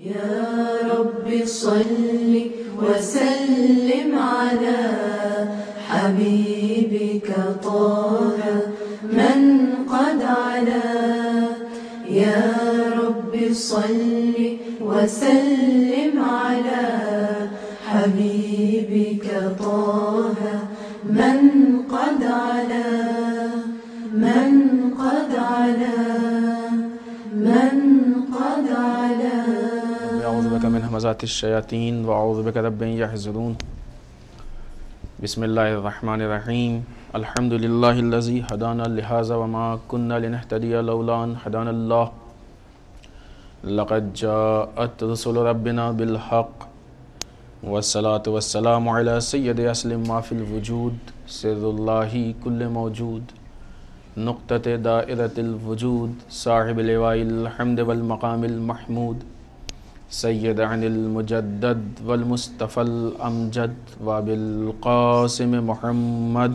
يا رب صل وسلم على حبيبك طه من قد علا. يا رب صل وسلم على حبيبك طه من قد علا من قد علا من قد علا. أعوذ بك من همزات الشياطين وأعوذ بك رب أن يحضرون. بسم الله الرحمن الرحيم. الحمد لله الذي هدانا لهذا وما كنا لنهتدي لولا أن هدانا الله. لقد جاءت رسل ربنا بالحق والصلاة والسلام على سيد أسلم ما في الوجود سر الله كل موجود نقطة دائرة الوجود صاحب لواء الحمد والمقام المحمود سید عن المجدد والمصطفى الامجد وبالقاسم محمد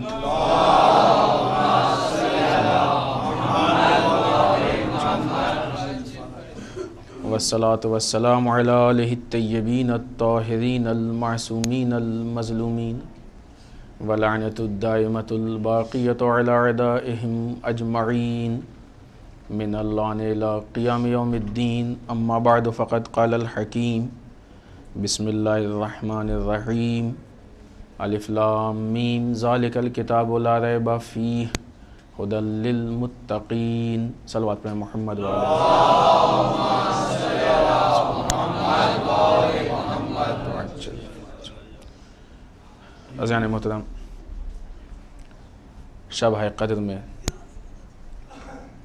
والصلاة والسلام على آلہ الطیبین الطاہرین المعصومین المظلومین ولعنۃ الدائمۃ الباقیۃ علی اعدائہم اجمعین من اللعن الى قیام یوم الدین. اما بعد فقد قال الحکیم بسم اللہ الرحمن الرحیم الف لام میم ذالک الکتاب لا ریب فیہ ھدی للمتقین. صلوات پہ محمد عزیزان محترم، شب قدر میں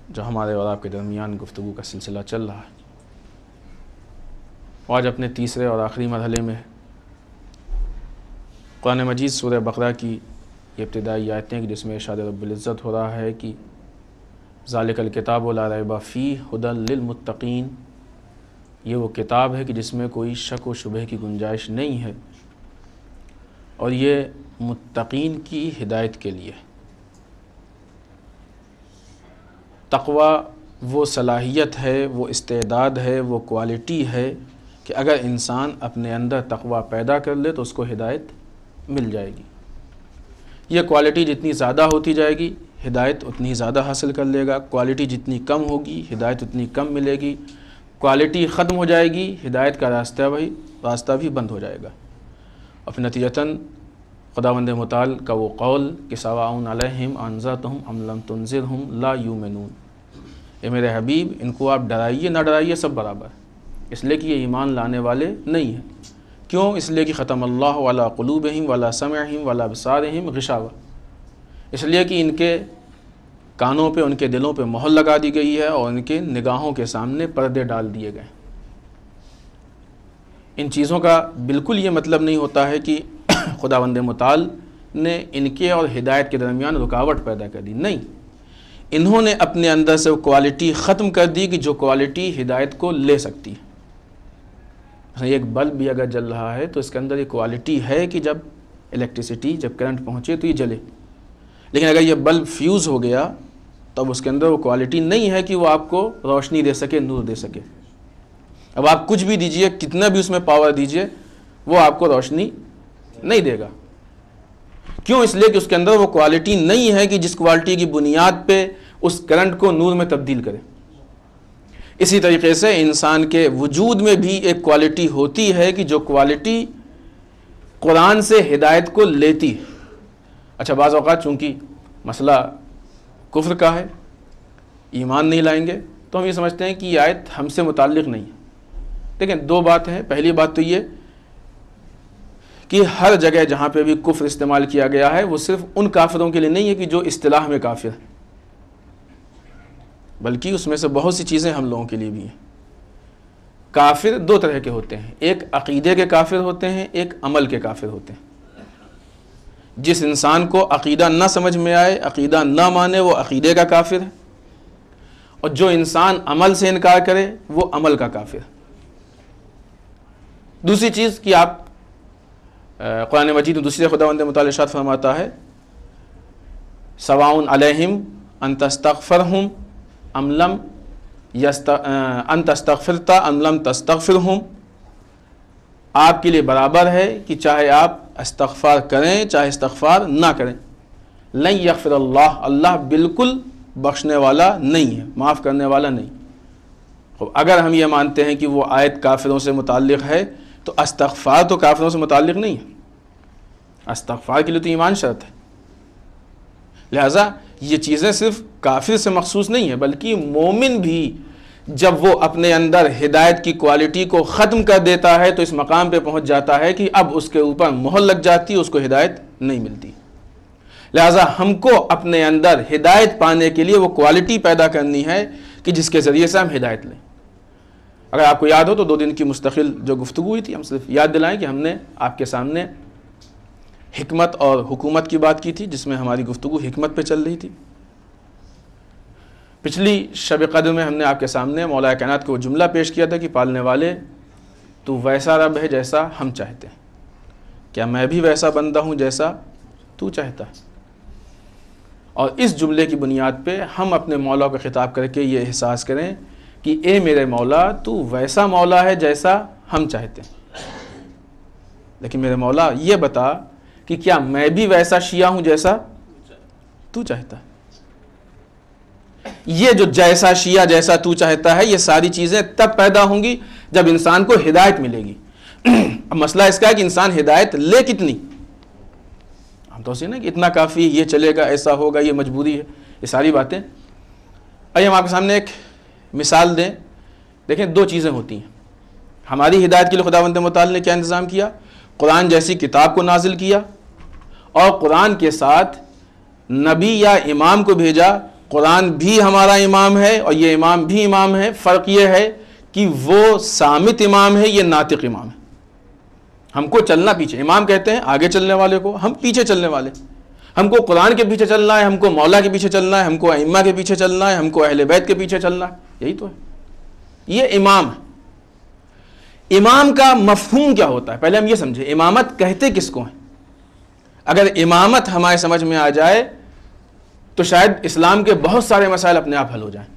جو ہمارے اور آپ کے درمیان گفتگو کا سلسلہ چل رہا ہے، آج اپنے تیسرے اور آخری مرحلے میں قرآن مجید سورہ بقرہ کی یہ ابتدائی آیتیں جس میں ارشاد رب العزت ہو رہا ہے کہ ذالک الکتاب لا ریب فیہ ھدی للمتقین، یہ وہ کتاب ہے کہ جس میں کوئی شک و شبہ کی گنجائش نہیں ہے اور یہ متقین کی ہدایت کے لیے. تقوی وہ صلاحیت ہے، وہ استعداد ہے، وہ کوالٹی ہے کہ اگر انسان اپنے اندر تقوی پیدا کر لے تو اس کو ہدایت مل جائے گی. یہ کوالٹی جتنی زیادہ ہوتی جائے گی ہدایت اتنی زیادہ حاصل کر لے گا، کوالٹی جتنی کم ہوگی ہدایت اتنی کم ملے گی، کوالٹی ختم ہو جائے گی ہدایت کا راستہ بھی بند ہو جائے گا. اور پھر نتیجتاً خداوند متعال کا وہ قول کہ سواء علیہم انذرتہم ام لم تنذرہم لا یؤمنون، اے میرے حبیب ان کو آپ ڈرائیے نہ ڈرائیے سب برابر، اس لیے کہ یہ ایمان لانے والے نہیں ہیں. کیوں؟ اس لیے کہ ختم اللہ علی قلوبہم وعلی سمعہم وعلی ابصارہم غشاوہ، اس لیے کہ ان کے کانوں پہ ان کے دلوں پہ مہر لگا دی گئی ہے اور ان کے نگاہوں کے سامنے پردے ڈال دیے گئے. ان چیزوں کا بالکل یہ مطلب نہیں ہوتا ہے کہ خداوند متعال نے ان کے اور ہدایت کے درمیان رکاوٹ پیدا کر دی، نہیں، انہوں نے اپنے اندر سے وہ کوالٹی ختم کر دی کہ جو کوالٹی ہدایت کو لے سکتی ہے. ایک بلب بھی اگر جل رہا ہے تو اس کے اندر یہ کوالٹی ہے کہ جب الیکٹریسٹی جب کرنٹ پہنچے تو یہ جلے، لیکن اگر یہ بلب فیوز ہو گیا تب اس کے اندر وہ کوالٹی نہیں ہے کہ وہ آپ کو روشنی دے سکے، نور دے سکے. اب آپ کچھ بھی دیجئے، کتنا بھی اس میں پاور دیجئے، وہ آپ کو روشنی نہیں دے گا. کیوں؟ اس لیے کہ اس کے اندر وہ کوالٹی نہیں ہے کہ جس کوالٹی کی بنیاد پہ اس کرنٹ کو نور میں تبدیل کرے. اسی طریقے سے انسان کے وجود میں بھی ایک کوالٹی ہوتی ہے کہ جو کوالٹی قرآن سے ہدایت کو لیتی ہے. اچھا، بعض اوقات چونکہ مسئلہ کفر کا ہے، ایمان نہیں لائیں گے تو ہم یہ سمجھتے ہیں کہ یہ آیت ہم سے متعلق نہیں ہے. لیکن دو بات ہیں. پہلی بات تو یہ کہ ہر جگہ جہاں پہ بھی کفر استعمال کیا گیا ہے وہ صرف ان کافروں کے لیے نہیں ہے کہ جو اصطلاح میں کافر ہیں، بلکہ اس میں سے بہت سی چیزیں ہم لوگوں کے لیے بھی ہیں. کافر دو طرح کے ہوتے ہیں، ایک عقیدے کے کافر ہوتے ہیں، ایک عمل کے کافر ہوتے ہیں. جس انسان کو عقیدہ نہ سمجھ میں آئے، عقیدہ نہ مانے، وہ عقیدے کا کافر ہے، اور جو انسان عمل سے انکار کرے وہ عمل کا کافر ہے. دوسری چیز کہ آپ قرآن مجید میں دوسرے خداوند متعال ارشاد فرماتا ہے سواء علیہم ان تستغفرہم ام لم ان تستغفرتا ام لم تستغفرہم آپ کے لیے برابر ہے کہ چاہے آپ استغفار کریں چاہے استغفار نہ کریں. لن یغفر اللہ، اللہ بالکل بخشنے والا نہیں ہے، معاف کرنے والا نہیں. اگر ہم یہ مانتے ہیں کہ وہ آیت کافروں سے متعلق ہے تو استغفار تو کافروں سے متعلق نہیں ہے. استغفار کے لیے تو ایمان شرط ہے. لہٰذا یہ چیزیں صرف کافر سے مخصوص نہیں ہیں، بلکہ مومن بھی جب وہ اپنے اندر ہدایت کی کوالٹی کو ختم کر دیتا ہے تو اس مقام پہ پہنچ جاتا ہے کہ اب اس کے اوپر مہر لگ جاتی ہے، اس کو ہدایت نہیں ملتی. لہٰذا ہم کو اپنے اندر ہدایت پانے کے لیے وہ کوالٹی پیدا کرنی ہے کہ جس کے ذریعے سے ہم ہدایت لیں. اگر آپ کو یاد ہو تو 2 دن کی مستقل جو گفتگو ہوئی تھی، ہم صرف یاد دلائیں کہ ہم نے آپ کے سامنے حکمت اور حکومت کی بات کی تھی، جس میں ہماری گفتگو حکمت پہ چل رہی تھی. پچھلی شب قدر میں ہم نے آپ کے سامنے مولا کائنات کو وہ جملہ پیش کیا تھا کہ پالنے والے تو ویسا رب ہے جیسا ہم چاہتے ہیں، کیا میں بھی ویسا بندہ ہوں جیسا تو چاہتا ہے. اور اس جملے کی بنیاد پہ ہم اپنے مولا کو خطاب کر کے یہ احساس کریں کہ اے میرے مولا تو ویسا مولا ہے جیسا ہم چاہتے ہیں، لیکن میرے مولا یہ بتا کہ کیا میں بھی ویسا شیعہ ہوں جیسا تو چاہتا ہے. یہ جو جیسا شیعہ جیسا تو چاہتا ہے، یہ ساری چیزیں تب پیدا ہوں گی جب انسان کو ہدایت ملے گی. اب مسئلہ اس کا ہے کہ انسان ہدایت لے کتنی. ہم تو نا کہ اتنا کافی، یہ چلے گا، ایسا ہوگا، یہ مجبوری ہے، یہ ساری باتیں. آئیے ہم آپ کے سامنے ایک مثال دیں. دیکھیں 2 چیزیں ہوتی ہیں. ہماری ہدایت کے لیے خداوند متعال نے کیا انتظام کیا؟ قرآن جیسی کتاب کو نازل کیا اور قرآن کے ساتھ نبی یا امام کو بھیجا. قرآن بھی ہمارا امام ہے اور یہ امام بھی امام ہے. فرق یہ ہے کہ وہ صامت امام ہے، یہ ناطق امام ہے. ہم کو چلنا پیچھے، امام کہتے ہیں آگے چلنے والے کو، ہم پیچھے چلنے والے. ہم کو قرآن کے پیچھے چلنا ہے، ہم کو مولا کے پیچھے چلنا ہے، ہم کو ائمہ کے پیچھے چلنا ہے، ہم کو اہل بیت کے پیچھے چلنا ہے. یہی تو ہے، یہ امام ہے. امام کا مفہوم کیا ہوتا ہے پہلے ہم یہ سمجھیں. امامت کہتے کس کو ہیں؟ اگر امامت ہمارے سمجھ میں آ جائے تو شاید اسلام کے بہت سارے مسائل اپنے آپ حل ہو جائیں.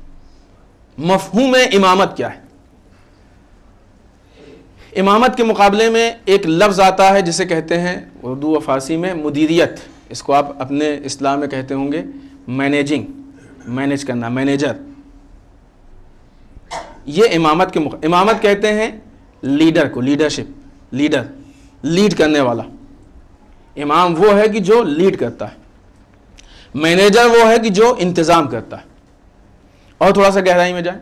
مفہوم امامت کیا ہے؟ امامت کے مقابلے میں ایک لفظ آتا ہے جسے کہتے ہیں اردو و فارسی میں مدیریت. اس کو آپ اپنے اسلام میں کہتے ہوں گے مینیجنگ، مینیج کرنا، مینیجر. یہ امامت کے امامت کہتے ہیں لیڈر کو، لیڈرشپ، لیڈر، لیڈ کرنے والا. امام وہ ہے کہ جو لیڈ کرتا ہے. مینیجر وہ ہے کہ جو انتظام کرتا ہے. اور تھوڑا سا گہرائی میں جائیں.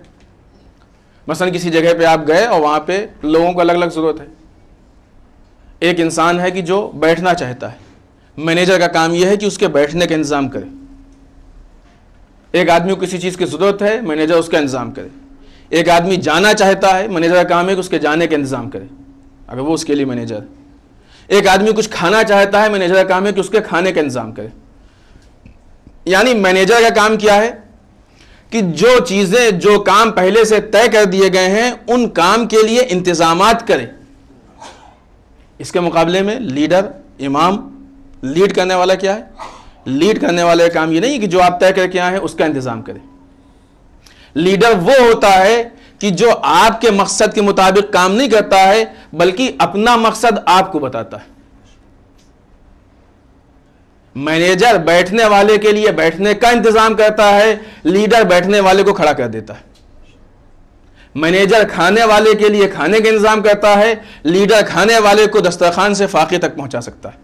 مثلا کسی جگہ پہ آپ گئے اور وہاں پہ لوگوں کو الگ الگ ضرورت ہے. ایک انسان ہے کہ جو بیٹھنا چاہتا ہے، مینیجر کا کام یہ ہے کہ اس کے بیٹھنے کا انتظام کرے. ایک آدمی کو کسی چیز کی ضرورت ہے، مینیجر اس کا انتظام کرے. ایک آدمی جانا چاہتا ہے، مینیجر کا کام ہے کہ اس کے جانے کا انتظام کرے اگر وہ اس کے لیے مینیجر. ایک آدمی کچھ کھانا چاہتا ہے، مینیجر کا کام ہے کہ اس کے کھانے کا انتظام کرے. یعنی مینیجر کا کام کیا ہے کہ جو چیزیں، جو کام پہلے سے طے کر دیے گئے ہیں ان کام کے لیے انتظامات کرے. اس کے مقابلے میں لیڈر، امام، لیڈ کرنے والا کیا ہے؟ لیڈ کرنے والا کام یہ نہیں کہ جو آپ طے کر کے آئے ہیں اس کا انتظام کرے. لیڈر وہ ہوتا ہے کہ جو آپ کے مقصد کے مطابق کام نہیں کرتا ہے بلکہ اپنا مقصد آپ کو بتاتا ہے. مینیجر بیٹھنے والے کے لیے بیٹھنے کا انتظام کرتا ہے، لیڈر بیٹھنے والے کو کھڑا کر دیتا ہے. مینیجر کھانے والے کے لیے کھانے کا انتظام کرتا ہے، لیڈر کھانے والے کو دسترخوان سے فاقے تک پہنچا سکتا ہے.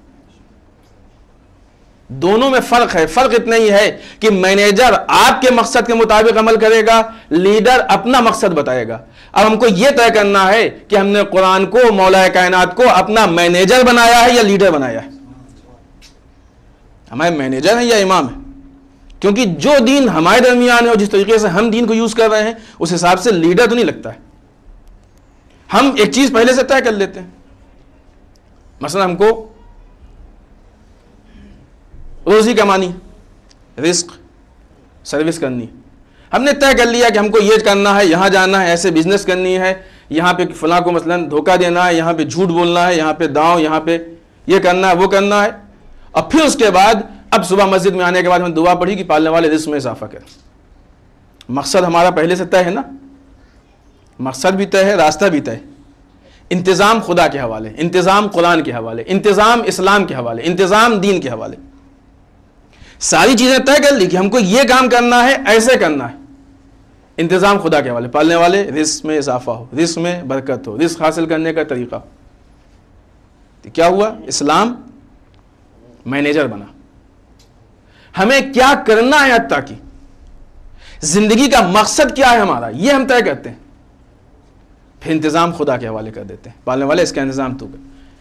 دونوں میں فرق ہے. فرق اتنا ہی ہے کہ مینیجر آپ کے مقصد کے مطابق عمل کرے گا، لیڈر اپنا مقصد بتائے گا. اب ہم کو یہ طے کرنا ہے کہ ہم نے قرآن کو، مولا کائنات کو اپنا مینیجر بنایا ہے یا لیڈر بنایا ہے. ہمارے مینیجر ہیں یا امام ہے؟ کیونکہ جو دین ہمارے درمیان ہے اور جس طریقے سے ہم دین کو یوز کر رہے ہیں اس حساب سے لیڈر تو نہیں لگتا ہے. ہم ایک چیز پہلے سے طے کر لیتے ہیں. مثلا ہم کو روزی کمانی، رزق، سروس کرنی. ہم نے طے کر لیا کہ ہم کو یہ کرنا ہے، یہاں جانا ہے، ایسے بزنس کرنی ہے، یہاں پہ فلاں کو مثلا دھوکہ دینا ہے، یہاں پہ جھوٹ بولنا ہے، یہاں پہ داؤں، یہاں پہ یہ کرنا ہے، وہ کرنا ہے. اور پھر اس کے بعد اب صبح مسجد میں آنے کے بعد ہم دعا پڑھی کہ پالنے والے رزق میں اضافہ کریں. مقصد ہمارا پہلے سے طے ہے نا، مقصد بھی طے ہے، راستہ بھی طے ہے. انتظام خدا کے حوالے، انتظام قرآن کے حوالے، انتظام اسلام کے حوالے، انتظام دین کے حوالے. ساری چیزیں طے کر لی کہ ہم کو یہ کام کرنا ہے، ایسے کرنا ہے. انتظام خدا کے حوالے. پالنے والے رزق میں اضافہ ہو، رزق میں برکت ہو، رزق حاصل کرنے کا طریقہ ہو. تو کیا ہوا؟ اسلام مینیجر بنا. ہمیں کیا کرنا ہے، حتیٰ کہ زندگی کا مقصد کیا ہے ہمارا، یہ ہم طے کرتے ہیں. پھر انتظام خدا کے حوالے کر دیتے ہیں. پالنے والے اس کا انتظام تو کر.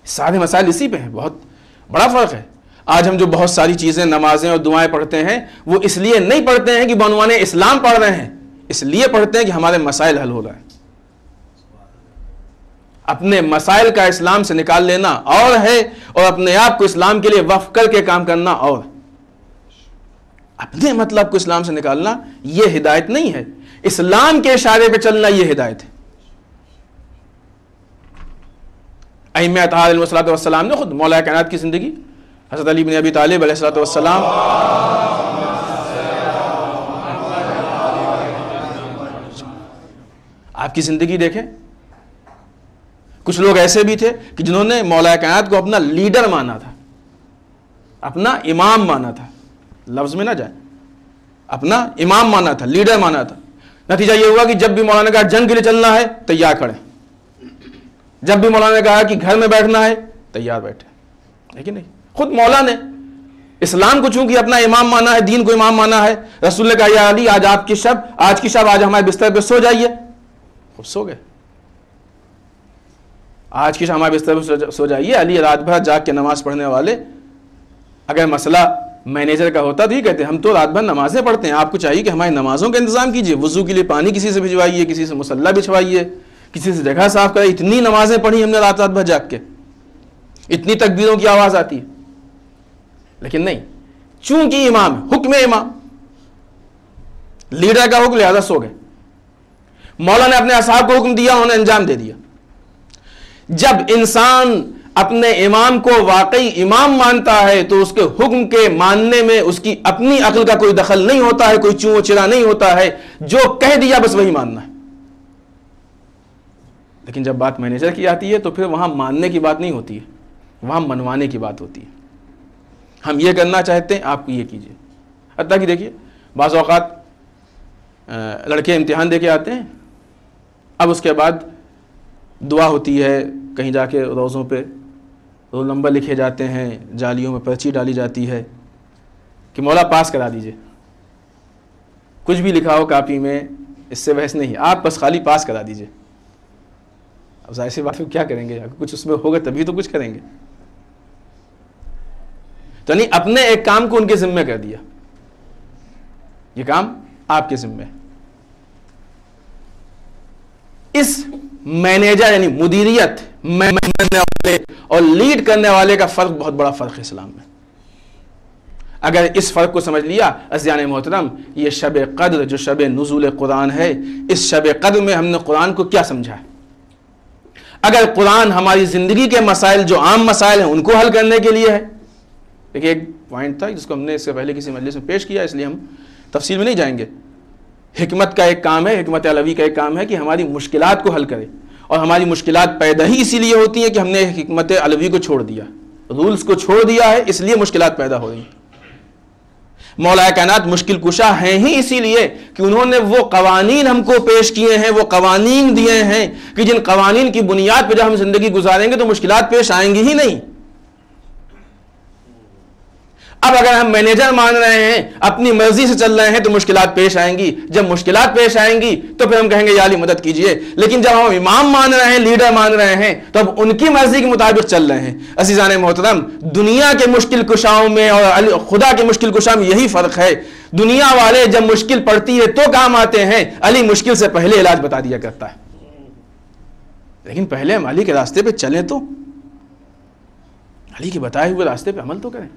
سارے مسائل اسی پہ ہیں. بہت بڑا فرق ہے. آج ہم جو بہت ساری چیزیں، نمازیں اور دعائیں پڑھتے ہیں، وہ اس لیے نہیں پڑھتے ہیں کہ بعنوان اسلام پڑھ رہے ہیں، اس لیے پڑھتے ہیں کہ ہمارے مسائل حل ہو رہے ہیں. اپنے مسائل کا اسلام سے نکال لینا اور ہے، اور اپنے آپ کو اسلام کے لیے وقف کر کے کام کرنا اور. اپنے مطلب کو اسلام سے نکالنا یہ ہدایت نہیں ہے. اسلام کے اشارے پہ چلنا یہ ہدایت ہے. ائمہ اطہار علیہ الصلوۃ والسلام نے خود مولا کائنات کی زندگی، حضرت علی بن ابی طالب علیہ الصلوۃ والسلام، آپ کی زندگی دیکھیں. کچھ لوگ ایسے بھی تھے کہ جنہوں نے مولا کائنات کو اپنا لیڈر مانا تھا، اپنا امام مانا تھا. لفظ میں نہ جائے، اپنا امام مانا تھا، لیڈر مانا تھا. نتیجہ یہ ہوا کہ جب بھی مولانا نے کہا جنگ کے لیے چلنا ہے، تیار کھڑے. جب بھی مولانا نے کہا کہ گھر میں بیٹھنا ہے، تیار بیٹھے. لیکن نہیں، خود مولا نے اسلام کو چونکہ اپنا امام مانا ہے، دین کو امام مانا ہے. رسول نے کہا یا علی آج آپ کی شب، آج کی شب آج ہمارے بستر پہ سو جائیے. خود سو گئے. آج کی شب ہمارے بستر پہ سو جائیے. علی رات بھر جاگ کے نماز پڑھنے والے. اگر مسئلہ مینیجر کا ہوتا تو یہ کہتے ہیں ہم تو رات بھر نمازیں پڑھتے ہیں، آپ کو چاہیے کہ ہماری نمازوں کا انتظام کیجیے. وضو کے لیے پانی کسی سے بھجوائیے، کسی سے مصلی بچھوائیے، کسی سے جگہ صاف کرے. اتنی نمازیں پڑھی ہم نے رات رات بھر جاگ کے، اتنی تکبیروں کی آواز آتی ہے. لیکن نہیں، چونکہ امام ہے، حکم امام، لیڈر کا حکم، لہذا سو گئے. مولا نے اپنے اصحاب کو حکم دیا، انہوں نے انجام دے دیا. جب انسان اپنے امام کو واقعی امام مانتا ہے تو اس کے حکم کے ماننے میں اس کی اپنی عقل کا کوئی دخل نہیں ہوتا ہے، کوئی چون چرا نہیں ہوتا ہے. جو کہہ دیا بس وہی ماننا ہے. لیکن جب بات مینیجر کی آتی ہے تو پھر وہاں ماننے کی بات نہیں ہوتی ہے، وہاں منوانے کی بات ہوتی ہے. ہم یہ کرنا چاہتے ہیں، آپ کو یہ کیجیے. حتیٰ کہ دیکھیے بعض اوقات لڑکے امتحان دے کے آتے ہیں، اب اس کے بعد دعا ہوتی ہے، کہیں جا کے روزوں پہ رول نمبر لکھے جاتے ہیں، جالیوں میں پرچی ڈالی جاتی ہے کہ مولا پاس کرا دیجئے. کچھ بھی لکھا ہو کاپی میں، اس سے بحث نہیں، آپ بس خالی پاس کرا دیجئے. اب ظاہر سی بات ہے کیا کریں گے، کچھ اس میں ہوگا تبھی تو کچھ کریں گے. تو نہیں، اپنے ایک کام کو ان کے ذمہ کر دیا، یہ کام آپ کے ذمہ ہے. اس مینیجر یعنی مدیریت اور لیڈ کرنے والے کا فرق، بہت بڑا فرق ہے اسلام میں. اگر اس فرق کو سمجھ لیا عزیزان محترم، یہ شب قدر جو شب نزول قرآن ہے، اس شب قدر میں ہم نے قرآن کو کیا سمجھا ہے. اگر قرآن ہماری زندگی کے مسائل جو عام مسائل ہیں ان کو حل کرنے کے لیے ہے. دیکھیے ایک پوائنٹ تھا جس کو ہم نے اس سے پہلے کسی مجلس میں پیش کیا، اس لیے ہم تفصیل میں نہیں جائیں گے. حکمت کا ایک کام ہے، حکمت علوی کا ایک کام ہے کہ ہماری مشکلات کو حل کرے. اور ہماری مشکلات پیدا ہی اسی لیے ہوتی ہیں کہ ہم نے حکمت علوی کو چھوڑ دیا، رولز کو چھوڑ دیا ہے، اس لیے مشکلات پیدا ہو رہی ہیں. مولا کائنات مشکل کشا ہیں ہی اسی لیے کہ انہوں نے وہ قوانین ہم کو پیش کیے ہیں، وہ قوانین دیے ہیں کہ جن قوانین کی بنیاد پہ جب ہم زندگی گزاریں گے تو مشکلات پیش آئیں گی ہی نہیں. اب اگر ہم مینیجر مان رہے ہیں، اپنی مرضی سے چل رہے ہیں تو مشکلات پیش آئیں گی. جب مشکلات پیش آئیں گی تو پھر ہم کہیں گے یا علی مدد کیجئے. لیکن جب ہم امام مان رہے ہیں، لیڈر مان رہے ہیں، تو اب ان کی مرضی کے مطابق چل رہے ہیں. عزیزان محترم، دنیا کے مشکل کشاؤں میں اور خدا کے مشکل کشا میں یہی فرق ہے. دنیا والے جب مشکل پڑتی ہے تو کام آتے ہیں، علی مشکل سے پہلے علاج بتا دیا کرتا ہے. لیکن پہلے ہم علی کے راستے پہ چلیں تو علی کے بتائے ہوئے راستے پہ عمل تو کریں.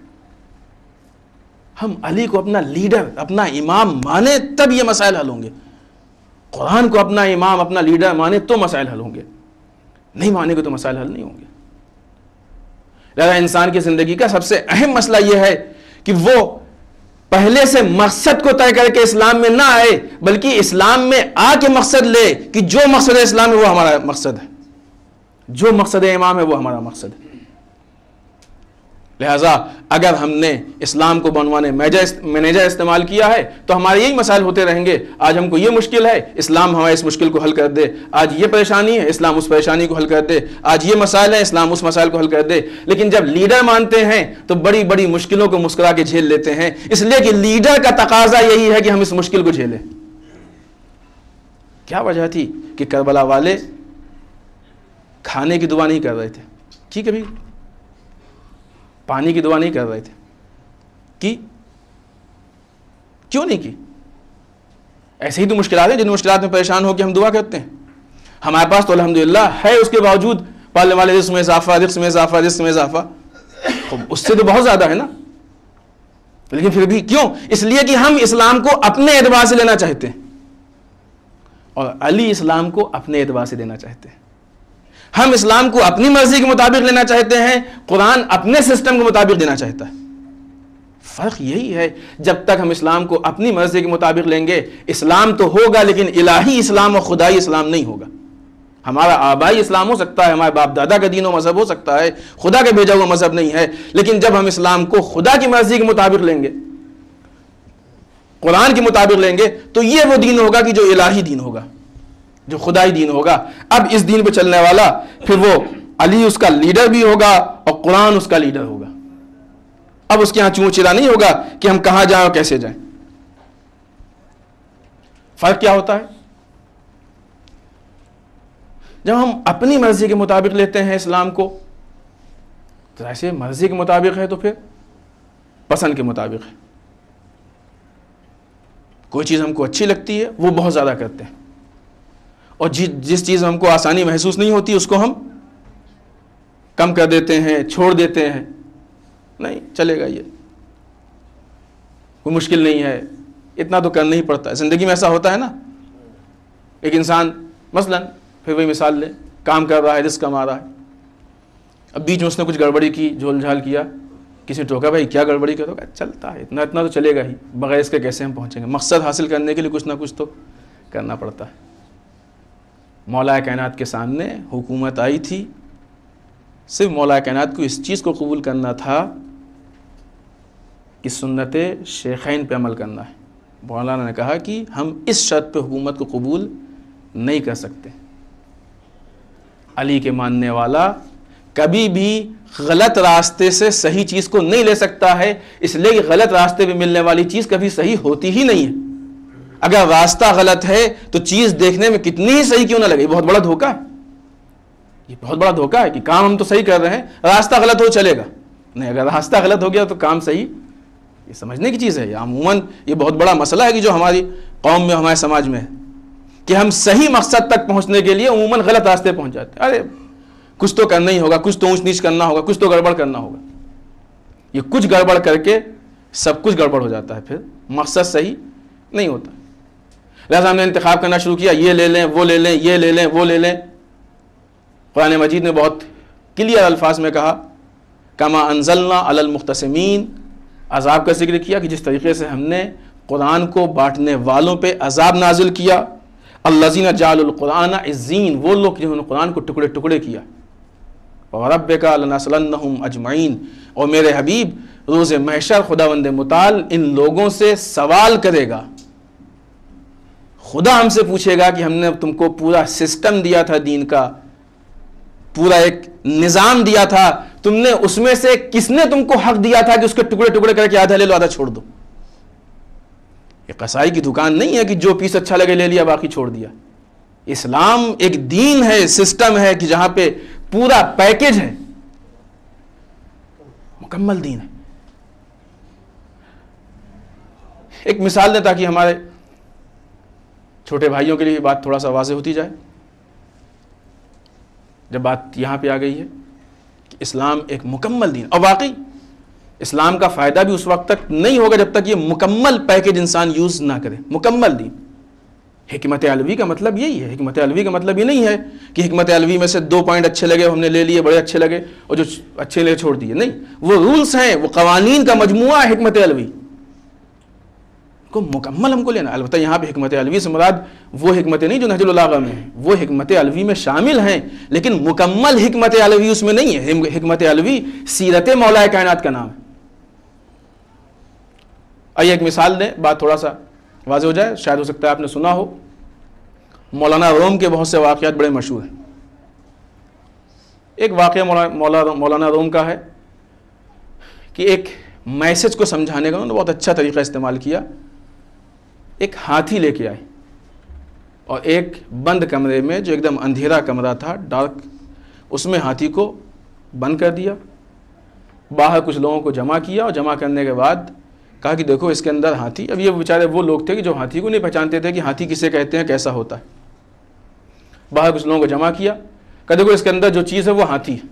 ہم علی کو اپنا لیڈر، اپنا امام مانے تب یہ مسائل حل ہوں گے. قرآن کو اپنا امام، اپنا لیڈر مانے تو مسائل حل ہوں گے. نہیں مانے گے تو مسائل حل نہیں ہوں گے. لہذا انسان کی زندگی کا سب سے اہم مسئلہ یہ ہے کہ وہ پہلے سے مقصد کو طے کر کے اسلام میں نہ آئے، بلکہ اسلام میں آ کے مقصد لے کہ جو مقصد ہے اسلام میں وہ ہمارا مقصد ہے. جو مقصد امام ہے وہ ہمارا مقصد ہے. لہٰذا اگر ہم نے اسلام کو بنوانے مینیجر استعمال کیا ہے تو ہمارے یہی مسائل ہوتے رہیں گے. آج ہم کو یہ مشکل ہے، اسلام ہمارے اس مشکل کو حل کر دے. آج یہ پریشانی ہے، اسلام اس پریشانی کو حل کر دے. آج یہ مسائل ہیں، اسلام اس مسائل کو حل کر دے. لیکن جب لیڈر مانتے ہیں تو بڑی بڑی مشکلوں کو مسکرا کے جھیل لیتے ہیں، اس لیے کہ لیڈر کا تقاضا یہی ہے کہ ہم اس مشکل کو جھیلیں. کیا وجہ تھی کہ کربلا والے کھانے کی دعا نہیں کر رہے تھے؟ ٹھیک ہے، پانی کی دعا نہیں کر رہے تھے. کیوں نہیں کی؟ ایسے ہی تو مشکلات ہیں جن مشکلات میں پریشان ہو کے ہم دعا کرتے ہیں. ہمارے پاس تو الحمدللہ ہے، اس کے باوجود پالنے والے رزق میں اضافہ، رزق میں اضافہ، رزق میں اضافہ، اس سے تو بہت زیادہ ہے نا. لیکن پھر بھی کیوں؟ اس لیے کہ ہم اسلام کو اپنے اعتبار سے لینا چاہتے ہیں اور علی اسلام کو اپنے اعتبار سے دینا چاہتے ہیں. ہم اسلام کو اپنی مرضی کے مطابق لینا چاہتے ہیں، قرآن اپنے سسٹم کے مطابق دینا چاہتا ہے. فرق یہی ہے. جب تک ہم اسلام کو اپنی مرضی کے مطابق لیں گے، اسلام تو ہوگا لیکن الہی اسلام اور خدائی اسلام نہیں ہوگا. ہمارا آبائی اسلام ہو سکتا ہے، ہمارے باپ دادا کا دین و مذہب ہو سکتا ہے، خدا کا بھیجا ہوا مذہب نہیں ہے. لیکن جب ہم اسلام کو خدا کی مرضی کے مطابق لیں گے، قرآن کے مطابق لیں گے، تو یہ وہ دین ہوگا کہ جو الہی دین ہوگا، جو خدائی دین ہوگا. اب اس دین پہ چلنے والا پھر وہ علی اس کا لیڈر بھی ہوگا اور قرآن اس کا لیڈر ہوگا. اب اس کے ہاں چونچرا نہیں ہوگا کہ ہم کہاں جائیں اور کیسے جائیں. فرق کیا ہوتا ہے؟ جب ہم اپنی مرضی کے مطابق لیتے ہیں اسلام کو تو ایسے مرضی کے مطابق ہے تو پھر پسند کے مطابق ہے. کوئی چیز ہم کو اچھی لگتی ہے وہ بہت زیادہ کرتے ہیں، اور جس چیز ہم کو آسانی محسوس نہیں ہوتی اس کو ہم کم کر دیتے ہیں، چھوڑ دیتے ہیں. نہیں چلے گا، یہ کوئی مشکل نہیں ہے، اتنا تو کرنا ہی پڑتا ہے. زندگی میں ایسا ہوتا ہے نا، ایک انسان مثلا پھر وہی مثال لیں، کام کر رہا ہے، رزق کما رہا ہے، اب بیچ میں اس نے کچھ گڑبڑی کی، جھول جھال کیا، کسی نے ٹوکا بھائی کیا گڑبڑی کرو گا، چلتا ہے اتنا تو چلے گا ہی، بغیر اس کے کیسے ہم پہنچیں گے. مقصد حاصل کرنے کے لیے کچھ نہ کچھ تو کرنا پڑتا ہے. مولا کائنات کے سامنے حکومت آئی تھی، صرف مولا کائنات کو اس چیز کو قبول کرنا تھا کہ سنت شیخین پہ عمل کرنا ہے. مولانا نے کہا کہ ہم اس شرط پہ حکومت کو قبول نہیں کر سکتے. علی کے ماننے والا کبھی بھی غلط راستے سے صحیح چیز کو نہیں لے سکتا ہے، اس لیے کہ غلط راستے پہ ملنے والی چیز کبھی صحیح ہوتی ہی نہیں ہے. اگر راستہ غلط ہے تو چیز دیکھنے میں کتنی ہی صحیح کیوں نہ لگے، یہ بہت بڑا دھوکہ ہے. یہ بہت بڑا دھوکہ ہے کہ کام ہم تو صحیح کر رہے ہیں، راستہ غلط ہو چلے گا نہیں. اگر راستہ غلط ہو گیا تو کام صحیح، یہ سمجھنے کی چیز ہے. عموماً یہ بہت بڑا مسئلہ ہے کہ جو ہماری قوم میں، ہمارے سماج میں ہے کہ ہم صحیح مقصد تک پہنچنے کے لیے عموماً غلط راستے پہنچ جاتے ہیں. ارے کچھ تو کرنا ہی ہوگا، کچھ تو اونچ نیچ کرنا ہوگا، کچھ تو گڑبڑ کرنا ہوگا. یہ کچھ گڑبڑ کر کے سب کچھ گڑبڑ ہو جاتا ہے، پھر مقصد صحیح نہیں ہوتا. لہٰذا ہم نے انتخاب کرنا شروع کیا، یہ لے لیں، وہ لے لیں، یہ لے لیں، وہ لے لیں. قرآن مجید نے بہت کلیئر الفاظ میں کہا کما انزلنا علی المختصمین، عذاب کا ذکر کیا کہ جس طریقے سے ہم نے قرآن کو بانٹنے والوں پہ عذاب نازل کیا. الذین جعلوا القرآن عزین، وہ لوگ جنہوں نے قرآن کو ٹکڑے ٹکڑے کیا. وَرَبِّكَ لَنَسْأَلَنَّهُمْ أَجْمَعِينَ، اور میرے حبیب روز محشر خداوند متعال ان لوگوں سے سوال کرے گا. خدا ہم سے پوچھے گا کہ ہم نے تم کو پورا سسٹم دیا تھا، دین کا پورا ایک نظام دیا تھا، تم نے اس میں سے کس نے تم کو حق دیا تھا کہ اس کے ٹکڑے ٹکڑے کر کے آدھا لے لو آدھا چھوڑ دو. یہ قصائی کی دکان نہیں ہے کہ جو پیس اچھا لگے لے لیا باقی چھوڑ دیا. اسلام ایک دین ہے، سسٹم ہے کہ جہاں پہ پورا پیکج ہے، مکمل دین ہے. ایک مثال دیں تاکہ ہمارے چھوٹے بھائیوں کے لیے بات تھوڑا سا واضح ہوتی جائے. جب بات یہاں پہ آ گئی ہے کہ اسلام ایک مکمل دین، اور واقعی اسلام کا فائدہ بھی اس وقت تک نہیں ہوگا جب تک یہ مکمل پیکج انسان یوز نہ کرے. مکمل دین، حکمت علوی کا مطلب یہی ہے. حکمت علوی کا مطلب یہ نہیں ہے کہ حکمت علوی میں سے 2 پوائنٹ اچھے لگے ہم نے لے لیے، بڑے اچھے لگے، اور جو اچھے لگے چھوڑ دیے. نہیں، وہ رولز ہیں، وہ قوانین کا مجموعہ ہے حکمت علوی. کو مکمل ہم کو لینا. البتہ یہاں پہ حکمت علوی سے مراد وہ حکمتیں نہیں جو نہج البلاغہ میں ہیں، وہ حکمت علوی میں شامل ہیں، لیکن مکمل حکمت علوی اس میں نہیں ہے. حکمت علوی سیرت مولا کائنات کا نام ہے. آئیے ایک مثال دیں، بات تھوڑا سا واضح ہو جائے. شاید ہو سکتا ہے آپ نے سنا ہو، مولانا روم کے بہت سے واقعات بڑے مشہور ہیں. ایک واقعہ مولانا روم کا ہے کہ ایک میسج کو سمجھانے کا انہوں نے بہت اچھا طریقہ استعمال کیا. ایک ہاتھی لے کے آئے اور ایک بند کمرے میں، جو ایک دم اندھیرا کمرہ تھا، ڈارک، اس میں ہاتھی کو بند کر دیا. باہر کچھ لوگوں کو جمع کیا اور جمع کرنے کے بعد کہا کہ دیکھو اس کے اندر ہاتھی. اب یہ بیچارے وہ لوگ تھے کہ جو ہاتھی کو نہیں پہچانتے تھے کہ ہاتھی کسے کہتے ہیں، کیسا ہوتا ہے. باہر کچھ لوگوں کو جمع کیا، کہا دیکھو اس کے اندر جو چیز ہے وہ ہاتھی ہے،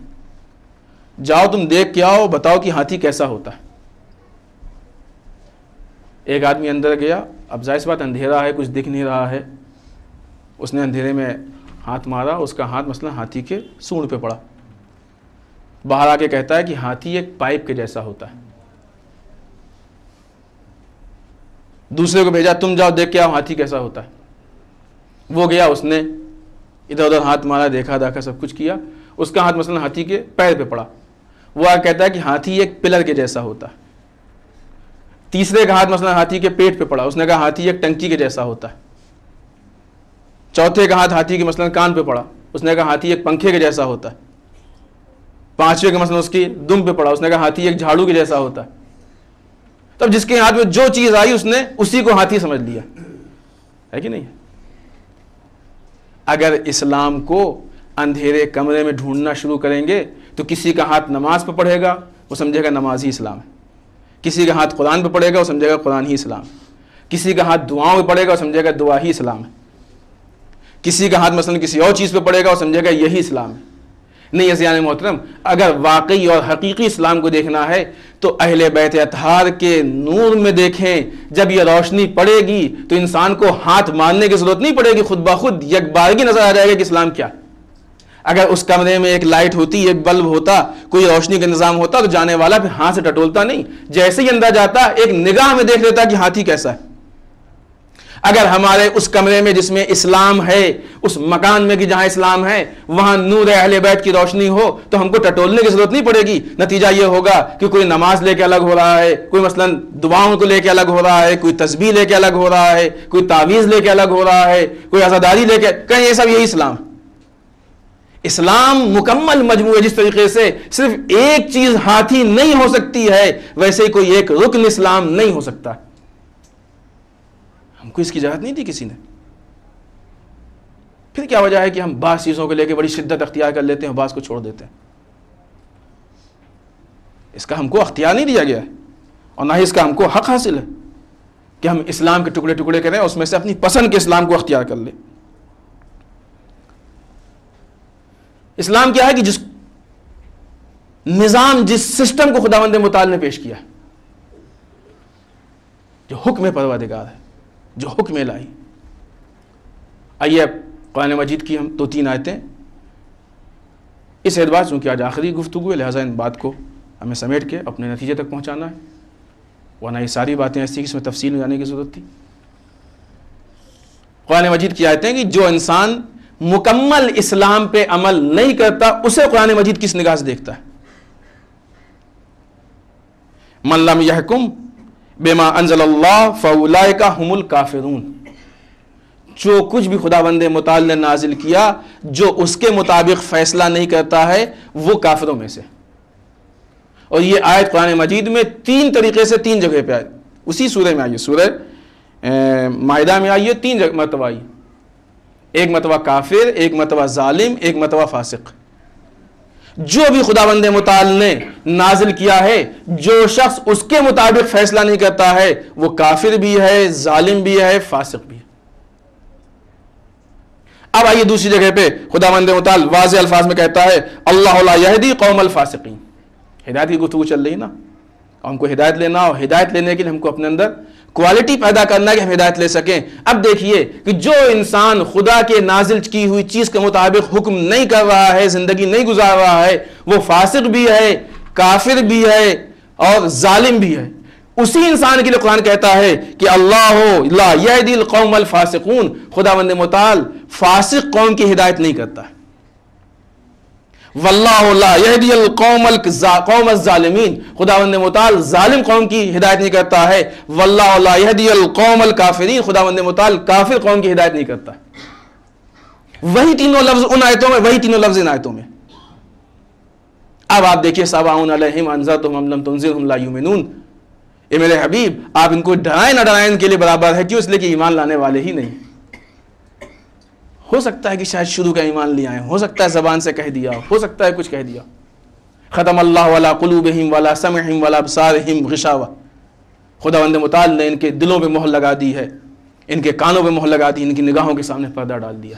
جاؤ تم دیکھ کے آؤ، بتاؤ کہ ہاتھی کیسا ہوتا ہے. ایک آدمی اندر گیا. اب ظاہر سی بات اندھیرا ہے، کچھ دکھ نہیں رہا ہے. اس نے اندھیرے میں ہاتھ مارا، اس کا ہاتھ مثلا ہاتھی کے سونڈ پہ پڑا. باہر آ کے کہتا ہے کہ ہاتھی ایک پائپ کے جیسا ہوتا ہے. دوسرے کو بھیجا، تم جاؤ دیکھ کے آؤ ہاتھی کیسا ہوتا ہے. وہ گیا، اس نے ادھر ادھر ہاتھ مارا، دیکھا داکھا سب کچھ کیا. اس کا ہاتھ مثلا ہاتھی کے پیر پہ پڑا. وہ کہتا ہے کہ ہاتھی ایک پلر کے جیسا ہوتا ہے. تیسرے کا ہاتھ مثلا ہاتھی کے پیٹ پہ پڑا، اس نے کہا ہاتھی ایک ٹنکی کے جیسا ہوتا ہے. چوتھے کا ہاتھ ہاتھی کے مثلا کان پہ پڑا، اس نے کہا ہاتھی ایک پنکھے کے جیسا ہوتا ہے. پانچویں کا مثلا اس کی دم پہ پڑا، اس نے کہا ہاتھی ایک جھاڑو کے جیسا ہوتا ہے. تب جس کے ہاتھ میں جو چیز آئی اس نے اسی کو ہاتھی سمجھ لیا ہے کہ نہیں. اگر اسلام کو اندھیرے کمرے میں ڈھونڈنا شروع کریں گے تو کسی کا ہاتھ نماز پہ پڑھے گا، وہ سمجھے گا نماز ہی اسلام ہے. کسی کا ہاتھ قرآن پہ پڑے گا، وہ سمجھے گا قرآن ہی اسلام ہے. کسی کا ہاتھ دعاؤں پہ پڑے گا، وہ سمجھے گا دعا ہی اسلام ہے. کسی کا ہاتھ مثلا کسی اور چیز پہ پڑے گا، وہ سمجھے گا یہی اسلام ہے. نہیں عزیزان محترم، اگر واقعی اور حقیقی اسلام کو دیکھنا ہے تو اہل بیت اطہار کے نور میں دیکھیں. جب یہ روشنی پڑے گی تو انسان کو ہاتھ مارنے کی ضرورت نہیں پڑے گی، خود بخود یکبارگی نظر آ جائے گا کہ اسلام کیا. اگر اس کمرے میں ایک لائٹ ہوتی، ایک بلب ہوتا، کوئی روشنی کا نظام ہوتا تو جانے والا پھر ہاتھ سے ٹٹولتا نہیں، جیسے ہی اندر جاتا ایک نگاہ میں دیکھ لیتا کہ ہاتھی کیسا ہے. اگر ہمارے اس کمرے میں جس میں اسلام ہے، اس مکان میں کہ جہاں اسلام ہے، وہاں نور اہل بیت کی روشنی ہو تو ہم کو ٹٹولنے کی ضرورت نہیں پڑے گی. نتیجہ یہ ہوگا کہ کوئی نماز لے کے الگ ہو رہا ہے، کوئی مثلا دعاؤں کو لے کے الگ ہو رہا ہے، کوئی تسبیح لے کے الگ ہو رہا ہے، کوئی تعویذ لے کے الگ ہو رہا ہے، کوئی عزاداری لے کے، کہیں یہ سب یہی اسلام. اسلام مکمل مجموعہ. جس طریقے سے صرف ایک چیز ہاتھی نہیں ہو سکتی ہے، ویسے ہی کوئی ایک رکن اسلام نہیں ہو سکتا. ہم کو اس کی اجازت نہیں دی کسی نے. پھر کیا وجہ ہے کہ ہم بعض چیزوں کو لے کے بڑی شدت اختیار کر لیتے ہیں اور بعض کو چھوڑ دیتے ہیں. اس کا ہم کو اختیار نہیں دیا گیا ہے اور نہ ہی اس کا ہم کو حق حاصل ہے کہ ہم اسلام کے ٹکڑے ٹکڑے کریں اور اس میں سے اپنی پسند کے اسلام کو اختیار کر لیں. اسلام کیا ہے کہ جس نظام، جس سسٹم کو خداوند متعال نے پیش کیا، جو حکم پروردگار ہے، جو حکم الہی. آئیے اب قرآن مجید کی ہم 2-3 آیتیں اس اعتبار سے، چونکہ آج آخری گفتگو ہے لہٰذا ان بات کو ہمیں سمیٹ کے اپنے نتیجے تک پہنچانا ہے، ورنہ یہ ساری باتیں ایسی اس میں تفصیل میں جانے کی ضرورت تھی. قرآن مجید کی آیتیں کہ جو انسان مکمل اسلام پہ عمل نہیں کرتا اسے قرآن مجید کس نگاہ سے دیکھتا ہے. من لم یحکم بما انزل اللہ فاولئک هم الکافرون. جو کچھ بھی خداوند متعال نے نازل کیا، جو اس کے مطابق فیصلہ نہیں کرتا ہے وہ کافروں میں سے. اور یہ آیت قرآن مجید میں 3 طریقے سے 3 جگہ پہ آئی. اسی سورہ میں آئی ہے، سورہ مائدہ میں آئی ہے 3 مرتبہ آئی. ایک مرتبہ کافر، ایک مرتبہ ظالم، ایک مرتبہ فاسق. جو بھی خداوند متعال نے نازل کیا ہے، جو شخص اس کے مطابق فیصلہ نہیں کرتا ہے وہ کافر بھی ہے، ظالم بھی ہے، فاسق بھی ہے. اب آئیے دوسری جگہ پہ خداوند متعال واضح الفاظ میں کہتا ہے اللہ لا یہدی قوم الفاسقین. ہدایت کی گفتگو چل رہی نا، اور ہم کو ہدایت لینا، اور ہدایت لینے کے لیے ہم کو اپنے اندر کوالٹی پیدا کرنا ہے کہ ہم ہدایت لے سکیں. اب دیکھیے کہ جو انسان خدا کے نازل کی ہوئی چیز کے مطابق حکم نہیں کر رہا ہے، زندگی نہیں گزار رہا ہے، وہ فاسق بھی ہے، کافر بھی ہے اور ظالم بھی ہے. اسی انسان کے لیے قرآن کہتا ہے کہ اللہ لا یہدی القوم الفاسقون، خداوند متعال فاسق قوم کی ہدایت نہیں کرتا ہے. واللہ لا یہدی القوم الظالمین، خداوند متعال ظالم قوم کی ہدایت نہیں کرتا ہے. واللہ لا یہدی القوم الکافرین، خداوند متعال کافر قوم کی ہدایت نہیں کرتا. وہی تینوں لفظ ان آیتوں میں، وہی تینوں لفظ ان آیتوں میں. اب آپ دیکھیے سواء علیہم انذرتہم ام لم تنذرہم لا یؤمنون. اے میرے حبیب، آپ ان کو ڈرائیں نہ ڈرائیں ان کے لیے برابر ہے. کیوں؟ اس لیے کہ ایمان لانے والے ہی نہیں. ہو سکتا ہے کہ شاید شروع کا ایمان لے آئے، ہو سکتا ہے زبان سے کہہ دیا، ہو سکتا ہے کچھ کہہ دیا. ختم اللہ علی قلوبہم وعلی سمعہم وعلی ابصارہم غشاوہ، خداوند متعال نے ان کے دلوں پہ مہر لگا دی ہے، ان کے کانوں پہ مہر لگا دی، ان کی نگاہوں کے سامنے پردہ ڈال دیا.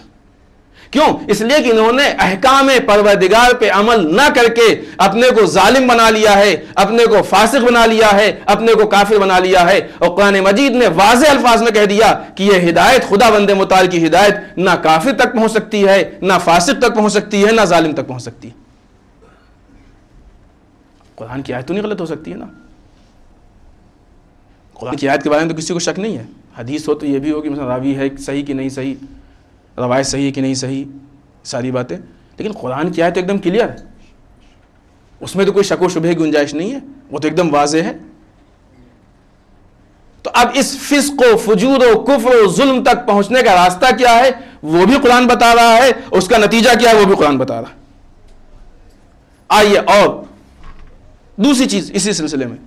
کیوں؟ اس لیے کہ انہوں نے احکام پروردگار پہ عمل نہ کر کے اپنے کو ظالم بنا لیا ہے، اپنے کو فاسق بنا لیا ہے، اپنے کو کافر بنا لیا ہے. اور قرآن مجید نے واضح الفاظ میں کہہ دیا کہ یہ ہدایت، خداوند متعال کی ہدایت نہ کافر تک پہنچ سکتی ہے، نہ فاسق تک پہنچ سکتی ہے، نہ ظالم تک پہنچ سکتی ہے. قرآن کی آیت تو نہیں غلط ہو سکتی ہے نا. قرآن کی آیت کے بارے میں تو کسی کو شک نہیں ہے. حدیث ہو تو یہ بھی ہو کہ مثلا راوی ہے صحیح کہ نہیں صحیح، روایت صحیح ہے کہ نہیں صحیح، ساری باتیں. لیکن قرآن کی آیت تو ایک دم کلیئر ہے، اس میں تو کوئی شک و شبہ کی گنجائش نہیں ہے، وہ تو ایک دم واضح ہے. تو اب اس فسق و فجور و کفر و ظلم تک پہنچنے کا راستہ کیا ہے وہ بھی قرآن بتا رہا ہے، اس کا نتیجہ کیا ہے وہ بھی قرآن بتا رہا ہے. آئیے اور دوسری چیز اسی سلسلے میں،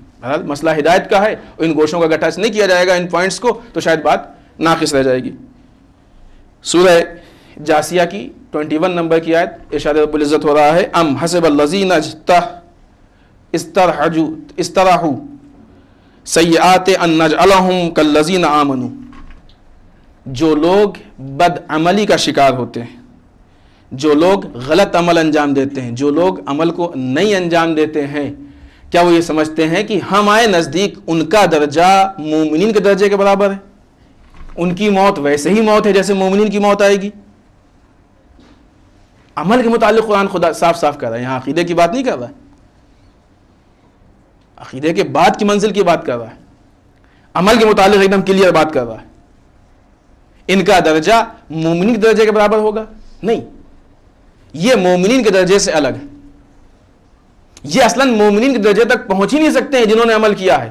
مسئلہ ہدایت کا ہے، ان گوشوں کا گٹھا نہیں کیا جائے گا ان پوائنٹس کو تو شاید بات ناقص رہ جائے گی. سورہ جاسیہ کی 21 نمبر کی آیت، ارشاد رب العزت ہو رہا ہے ام حسب الذین استرحوا سیئات ان نجعلہم کالذین آمنوا. جو لوگ بد عملی کا شکار ہوتے ہیں، جو لوگ غلط عمل انجام دیتے ہیں، جو لوگ عمل کو نہیں انجام دیتے ہیں، کیا وہ یہ سمجھتے ہیں کہ ہمارے نزدیک ان کا درجہ مومنین کے درجے کے برابر ہے؟ ان کی موت ویسے ہی موت ہے جیسے مومنین کی موت آئے گی. عمل کے متعلق قرآن خدا صاف صاف کر رہا ہے، یہاں عقیدے کی بات نہیں کر رہا ہے، عقیدے کے بعد کی منزل کی بات کر رہا ہے. عمل کے متعلق ایک دم کلیئر بات کر رہا ہے. ان کا درجہ مومنین کے درجے کے برابر ہوگا؟ نہیں، یہ مومنین کے درجے سے الگ ہے. یہ اصلاً مومنین کے درجے تک پہنچ ہی نہیں سکتے ہیں جنہوں نے عمل کیا ہے.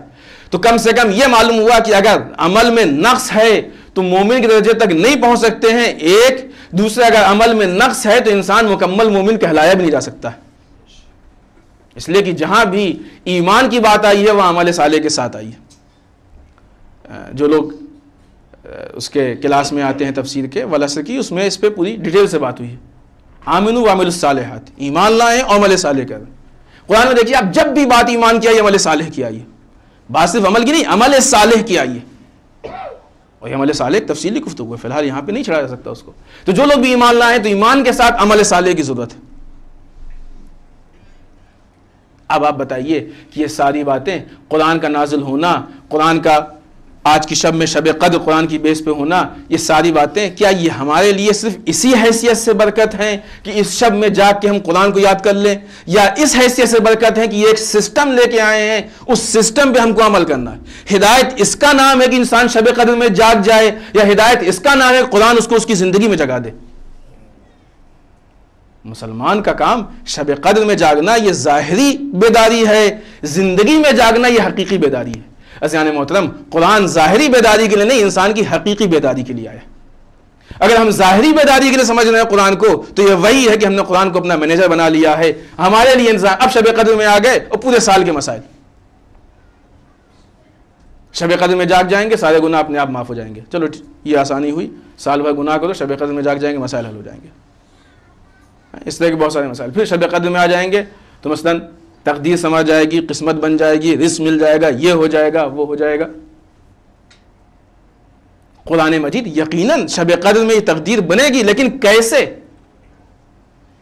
تو کم سے کم یہ معلوم ہوا کہ اگر عمل میں نقص ہے تو مومن کے درجے تک نہیں پہنچ سکتے ہیں. ایک دوسرا، اگر عمل میں نقص ہے تو انسان مکمل مومن کہلایا بھی نہیں جا سکتا ہے. اس لیے کہ جہاں بھی ایمان کی بات آئی ہے وہاں عمل صالح کے ساتھ آئی ہے. جو لوگ اس کے کلاس میں آتے ہیں تفسیر کے والعصر کی، اس میں اس پہ پوری ڈیٹیل سے بات ہوئی ہے. آمنوا وعملوا الصالحات، ایمان لائیں اور عمل صالح کریں. قرآن میں دیکھیے آپ جب بھی بات ایمان کی آئی عمل صالح کی آئی ہے. بات صرف عمل کی نہیں، عمل صالح کی آئی ہے. اور یہ عمل صالح ایک تفصیلی گفتگو ہے، فی الحال یہاں پہ نہیں چھڑا جا سکتا اس کو. تو جو لوگ بھی ایمان لائیں تو ایمان کے ساتھ عمل صالح کی ضرورت ہے. اب آپ بتائیے کہ یہ ساری باتیں، قرآن کا نازل ہونا، قرآن کا آج کی شب میں شب قدر قرآن کی بیس پہ ہونا، یہ ساری باتیں کیا یہ ہمارے لیے صرف اسی حیثیت سے برکت ہیں کہ اس شب میں جا کے ہم قرآن کو یاد کر لیں، یا اس حیثیت سے برکت ہے کہ یہ ایک سسٹم لے کے آئے ہیں، اس سسٹم پہ ہم کو عمل کرنا ہے؟ ہدایت اس کا نام ہے کہ انسان شب قدر میں جاگ جائے، یا ہدایت اس کا نام ہے کہ قرآن اس کو اس کی زندگی میں جگا دے؟ مسلمان کا کام شب قدر میں جاگنا یہ ظاہری بیداری ہے، زندگی میں جاگنا یہ حقیقی بیداری ہے. عزیزان محترم، قرآن ظاہری بیداری کے لیے نہیں، انسان کی حقیقی بیداری کے لیے آیا. اگر ہم ظاہری بیداری کے لیے سمجھ رہے ہیں قرآن کو تو یہ وہی ہے کہ ہم نے قرآن کو اپنا مینیجر بنا لیا ہے. ہمارے لیے انسان اب شب قدر میں آ گئے اور پورے سال کے مسائل، شب قدر میں جاگ جائیں گے سارے گناہ اپنے آپ معاف ہو جائیں گے. چلو یہ آسانی ہوئی، سال بھر گناہ کرو، شب قدر میں جاگ جائیں گے، مسائل حل ہو جائیں گے. اس طرح کے بہت سارے مسائل. پھر شب قدر میں آ جائیں گے تو مثلاً تقدیر سمجھ جائے گی، قسمت بن جائے گی، رزق مل جائے گا، یہ ہو جائے گا، وہ ہو جائے گا. قرآن مجید یقیناً شب قدر میں یہ تقدیر بنے گی، لیکن کیسے؟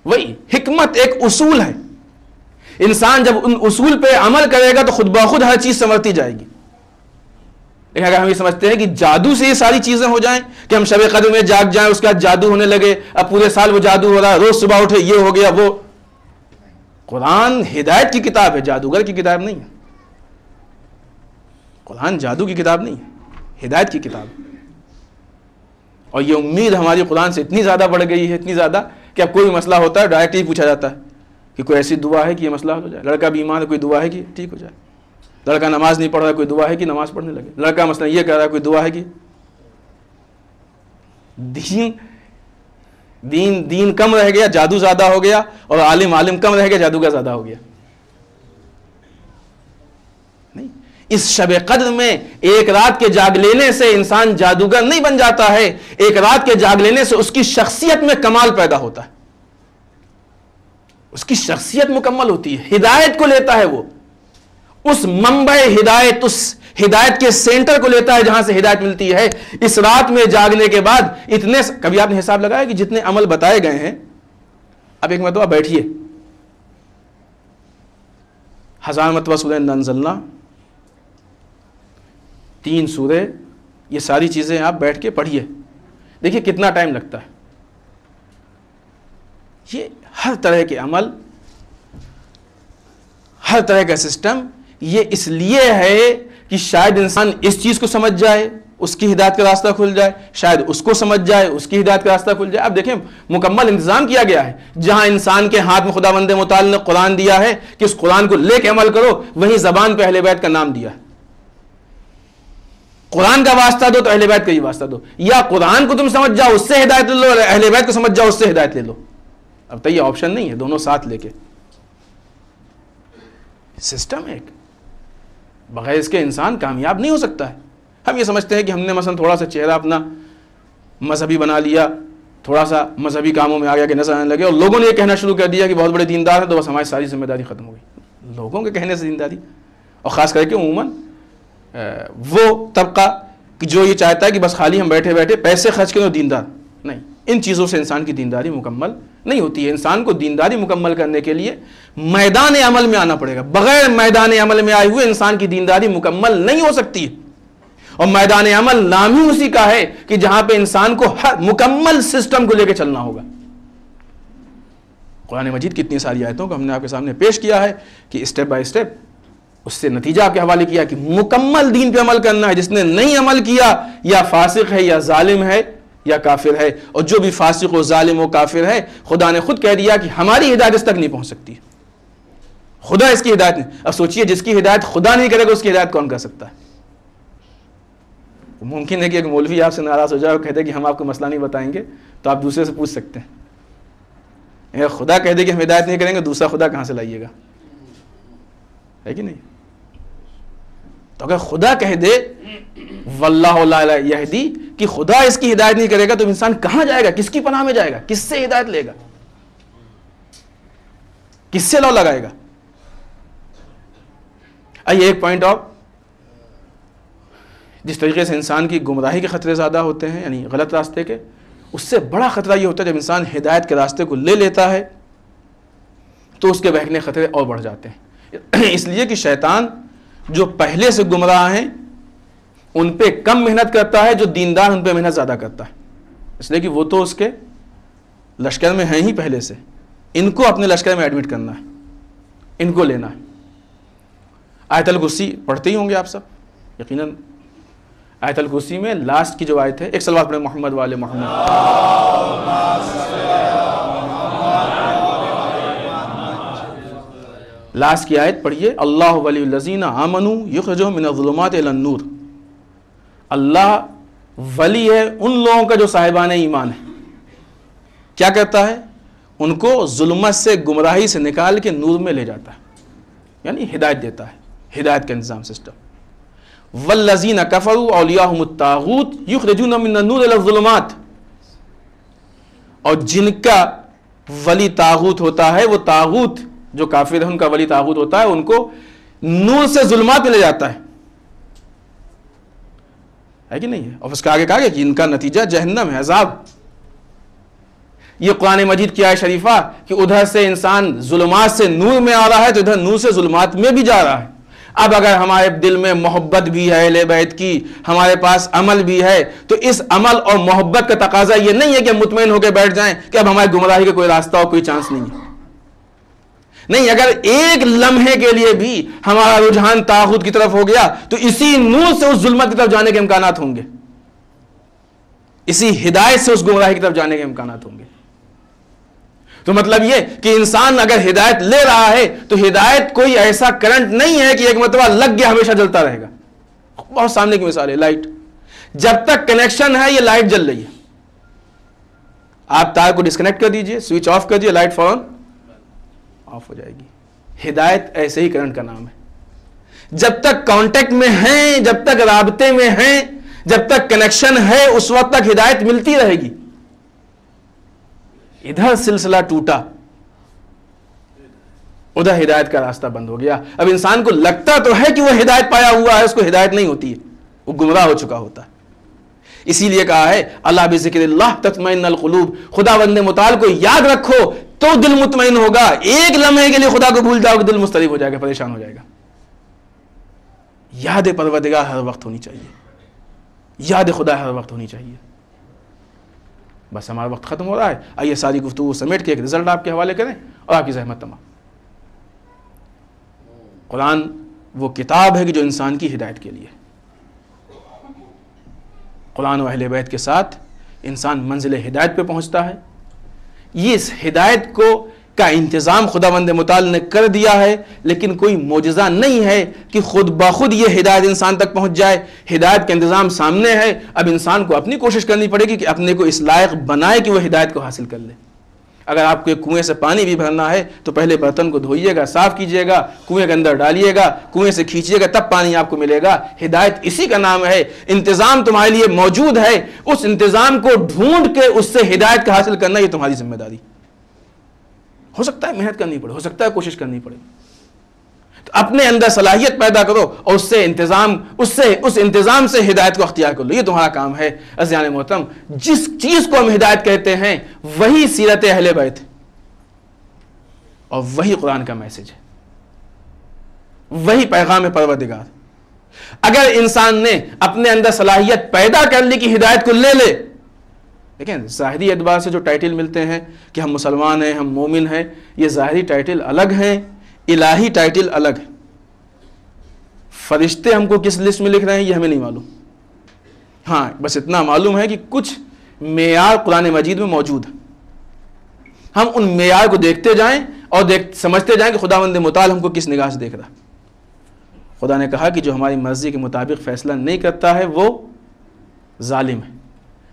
وہی حکمت، ایک اصول ہے. انسان جب ان اصول پہ عمل کرے گا تو خود بخود ہر چیز سنورتی جائے گی. لیکن اگر ہم یہ سمجھتے ہیں کہ جادو سے یہ ساری چیزیں ہو جائیں، کہ ہم شب قدر میں جاگ جائیں اس کے بعد جادو ہونے لگے، اب پورے سال وہ جادو ہو رہا ہے، روز صبح اٹھے یہ ہو گیا وہ. قرآن ہدایت کی کتاب ہے، جادوگر کی کتاب نہیں ہے. قرآن جادو کی کتاب نہیں ہے، ہدایت کی کتاب ہے. اور یہ امید ہماری قرآن سے اتنی زیادہ بڑھ گئی ہے، اتنی زیادہ کہ اب کوئی مسئلہ ہوتا ہے ڈائریکٹ ہی پوچھا جاتا ہے کہ کوئی ایسی دعا ہے کہ یہ مسئلہ ہو جائے. لڑکا بیمار ہے، کوئی دعا ہے کہ ٹھیک ہو جائے. لڑکا نماز نہیں پڑھ رہا ہے، کوئی دعا ہے کہ نماز پڑھنے لگے. لڑکا مثلا یہ کہہ رہا ہے، کوئی دعا ہے کہ دین کم رہ گیا، جادو زیادہ ہو گیا، اور عالم کم رہ گیا، جادوگر زیادہ ہو گیا. نہیں، اس شب قدر میں ایک رات کے جاگ لینے سے انسان جادوگر نہیں بن جاتا ہے. ایک رات کے جاگ لینے سے اس کی شخصیت میں کمال پیدا ہوتا ہے، اس کی شخصیت مکمل ہوتی ہے. ہدایت کو لیتا ہے وہ، اس منبع ہدایت، اس ہدایت کے سینٹر کو لیتا ہے جہاں سے ہدایت ملتی ہے. اس رات میں جاگنے کے بعد اتنے، کبھی آپ نے حساب لگایا کہ جتنے عمل بتائے گئے ہیں، اب ایک مرتبہ بیٹھیے، 1000 مرتبہ سورہ انا انزلنا، 3 سورے، یہ ساری چیزیں آپ بیٹھ کے پڑھیے، دیکھیے کتنا ٹائم لگتا ہے. یہ ہر طرح کے عمل، ہر طرح کا سسٹم یہ اس لیے ہے کہ شاید انسان اس چیز کو سمجھ جائے، اس کی ہدایت کا راستہ کھل جائے، شاید اس کو سمجھ جائے، اس کی ہدایت کا راستہ کھل جائے. اب دیکھیں مکمل انتظام کیا گیا ہے. جہاں انسان کے ہاتھ میں خداوند متعال نے قرآن دیا ہے کہ اس قرآن کو لے کے عمل کرو، وہیں زبان پہ اہل بیت کا نام دیا ہے. قرآن کا واسطہ دو تو اہل بیت کا ہی واسطہ دو، یا قرآن کو تم سمجھ جاؤ اس سے ہدایت لے لو، اہل بیت کو سمجھ جاؤ اس سے ہدایت لے لو. اب تو یہ آپشن نہیں ہے، دونوں ساتھ لے کے سسٹم ایک، بغیر اس کے انسان کامیاب نہیں ہو سکتا ہے. ہم یہ سمجھتے ہیں کہ ہم نے مثلا تھوڑا سا چہرہ اپنا مذہبی بنا لیا، تھوڑا سا مذہبی کاموں میں آ گیا کہ نظر آنے لگے، اور لوگوں نے یہ کہنا شروع کر دیا کہ بہت بڑے دیندار ہیں، تو بس ہماری ساری ذمہ داری ختم ہو گئی. لوگوں کے کہنے سے دینداری، اور خاص کر کے عموماً وہ طبقہ جو یہ چاہتا ہے کہ بس خالی ہم بیٹھے بیٹھے پیسے خرچ کریں تو دیندار نہیں. ان چیزوں سے انسان کی دینداری مکمل نہیں ہوتی ہے. انسان کو دینداری مکمل کرنے کے لیے میدان عمل میں آنا پڑے گا. بغیر میدان عمل میں آئے ہوئے انسان کی دینداری مکمل نہیں ہو سکتی. اور میدان عمل نام ہی اسی کا ہے کہ جہاں پہ انسان کو ہر مکمل سسٹم کو لے کے چلنا ہوگا. قرآن مجید کی اتنی ساری آیتوں کو ہم نے آپ کے سامنے پیش کیا ہے کہ اسٹیپ بائی اسٹیپ اس سے نتیجہ آپ کے حوالے کیا کہ مکمل دین پہ عمل کرنا ہے. جس نے نہیں عمل کیا یا فاسق ہے یا ظالم ہے یا کافر ہے. اور جو بھی فاسق و ظالم و کافر ہے خدا نے خود کہہ دیا کہ ہماری ہدایت اس تک نہیں پہنچ سکتی. خدا اس کی ہدایت نہیں. اب سوچئے جس کی ہدایت خدا نہیں کرے گا اس کی ہدایت کون کر سکتا ہے؟ ممکن ہے کہ ایک مولوی آپ سے ناراض ہو جائے اور کہہ دے کہ ہم آپ کو مسئلہ نہیں بتائیں گے، تو آپ دوسرے سے پوچھ سکتے ہیں. اگر خدا کہہ دے کہ ہم ہدایت نہیں کریں گے، دوسرا خدا کہاں سے لائیے گا؟ ہے کہ نہیں؟ تو اگر خدا کہہ دے واللہ لا یہدی کہ خدا اس کی ہدایت نہیں کرے گا، تو انسان کہاں جائے گا؟ کس کی پناہ میں جائے گا؟ کس سے ہدایت لے گا؟ کس سے لو لگائے گا؟ آئیے ایک پوائنٹ آف جس طریقے سے انسان کی گمراہی کے خطرے زیادہ ہوتے ہیں، یعنی غلط راستے کے، اس سے بڑا خطرہ یہ ہوتا ہے جب انسان ہدایت کے راستے کو لے لیتا ہے تو اس کے بہکنے خطرے اور بڑھ جاتے ہیں. اس لیے کہ شیطان جو پہلے سے گمراہ ہیں ان پہ کم محنت کرتا ہے، جو دیندار ان پہ محنت زیادہ کرتا ہے. اس لیے کہ وہ تو اس کے لشکر میں ہیں ہی پہلے سے. ان کو اپنے لشکر میں ایڈمٹ کرنا ہے، ان کو لینا ہے. آیت الکرسی پڑھتے ہی ہوں گے آپ سب یقیناً. آیت الکرسی میں لاسٹ کی جو آیت ہے، ایک صلوات پڑھیں محمد والے محمد. لاسٹ کی آیت پڑھیے، اللہ ولی الذین آمنوا یخرجهم من الظلمات الی النور. اللہ ولی ہے ان لوگوں کا جو صاحبان ایمان ہے. کیا کرتا ہے؟ ان کو ظلمت سے، گمراہی سے نکال کے نور میں لے جاتا ہے، یعنی ہدایت دیتا ہے، ہدایت کا انتظام سسٹم. والذین کفروا اولیاءہم الطاغوت یخرجون من النور الی الظلمات. اور جن کا ولی طاغوت ہوتا ہے، وہ طاغوت جو کافر ہے ان کا ولی طاغوت ہوتا ہے، ان کو نور سے ظلمات میں لے جاتا ہے کہ نہیں ہے؟ اور اس کا آگے کہا گیا کہ ان کا نتیجہ جہنم ہے، عذاب. یہ قرآن مجید کی آیت شریفہ کہ ادھر سے انسان ظلمات سے نور میں آ رہا ہے تو ادھر نور سے ظلمات میں بھی جا رہا ہے. اب اگر ہمارے دل میں محبت بھی ہے اہل بیت کی، ہمارے پاس عمل بھی ہے، تو اس عمل اور محبت کا تقاضا یہ نہیں ہے کہ ہم مطمئن ہو کے بیٹھ جائیں کہ اب ہماری گمراہی کا کوئی راستہ اور کوئی چانس نہیں ہے. نہیں، اگر ایک لمحے کے لیے بھی ہمارا رجحان طاغوت کی طرف ہو گیا تو اسی نور سے اس ظلمت کی طرف جانے کے امکانات ہوں گے، اسی ہدایت سے اس گمراہی کی طرف جانے کے امکانات ہوں گے۔ تو مطلب یہ کہ انسان اگر ہدایت لے رہا ہے تو ہدایت کوئی ایسا کرنٹ نہیں ہے کہ ایک مرتبہ لگ گیا ہمیشہ جلتا رہے گا۔ بہت سامنے کی مثال ہے لائٹ، جب تک کنیکشن ہے یہ لائٹ جل رہی ہے، آپ تار کو ڈسکنیکٹ کر دیجئے، سوئچ آف کر دیجئے، لائٹ فوراً آف ہو جائے گی۔ ہدایت ایسے ہی کرنٹ کا نام ہے، جب تک کانٹیکٹ میں ہیں، جب تک رابطے میں ہیں، جب تک کنیکشن ہے، اس وقت تک ہدایت ملتی رہے گی۔ ادھر سلسلہ ٹوٹا، ادھر ہدایت کا راستہ بند ہو گیا۔ اب انسان کو لگتا تو ہے کہ وہ ہدایت پایا ہوا ہے، اس کو ہدایت نہیں ہوتی ہے، وہ گمراہ ہو چکا ہوتا ہے۔ اسی لیے کہا ہے اللہ بذکر اللہ تطمئن القلوب، خدا بند متعال کو یاد رکھو تو دل مطمئن ہوگا۔ ایک لمحے کے لیے خدا کو بھول جاؤ دل مضطرب ہو جائے گا، پریشان ہو جائے گا۔ یاد پروردگار ہر وقت ہونی چاہیے، یاد خدا ہر وقت ہونی چاہیے۔ بس ہمارا وقت ختم ہو رہا ہے، آئیے ساری گفتگو سمیٹ کے ایک رزلٹ آپ کے حوالے کریں اور آپ کی زحمت تمام۔ قرآن وہ کتاب ہے کہ جو انسان کی ہدایت کے لیے، قرآن و اہل بیت کے ساتھ انسان منزل ہدایت پہ پہنچتا ہے۔ یہ اس ہدایت کو کا انتظام خداوند متعال نے کر دیا ہے، لیکن کوئی معجزہ نہیں ہے کہ خود بخود یہ ہدایت انسان تک پہنچ جائے۔ ہدایت کا انتظام سامنے ہے، اب انسان کو اپنی کوشش کرنی پڑے گی کہ اپنے کو اس لائق بنائے کہ وہ ہدایت کو حاصل کر لے۔ اگر آپ کو ایک کنویں سے پانی بھی بھرنا ہے تو پہلے برتن کو دھوئیے گا، صاف کیجئے گا، کنویں کے اندر ڈالیے گا، کنویں سے کھینچیے گا، تب پانی آپ کو ملے گا۔ ہدایت اسی کا نام ہے۔ انتظام تمہارے لیے موجود ہے، اس انتظام کو ڈھونڈ کے اس سے ہدایت کا حاصل کرنا یہ تمہاری ذمہ داری۔ ہو سکتا ہے محنت کرنی پڑے، ہو سکتا ہے کوشش کرنی پڑے، تو اپنے اندر صلاحیت پیدا کرو اور اس انتظام سے ہدایت کو اختیار کر لو۔ یہ تمہارا کام ہے۔ عزیزان محترم، جس چیز کو ہم ہدایت کہتے ہیں وہی سیرت اہل بیت اور وہی قرآن کا میسج ہے، وہی پیغام پروردگار۔ اگر انسان نے اپنے اندر صلاحیت پیدا کر لی کہ ہدایت کو لے لے، دیکھیں ظاہری اعتبار سے جو ٹائٹل ملتے ہیں کہ ہم مسلمان ہیں، ہم مومن ہیں، یہ ظاہری ٹائٹل الگ ہیں، الہی ٹائٹل الگ ہے۔ فرشتے ہم کو کس لسٹ میں لکھ رہے ہیں یہ ہمیں نہیں معلوم، ہاں بس اتنا معلوم ہے کہ کچھ معیار قرآن مجید میں موجود ہے، ہم ان معیار کو دیکھتے جائیں اور سمجھتے جائیں کہ خداوند متعال ہم کو کس نگاہ سے دیکھ رہا۔ خدا نے کہا کہ جو ہماری مرضی کے مطابق فیصلہ نہیں کرتا ہے وہ ظالم ہے،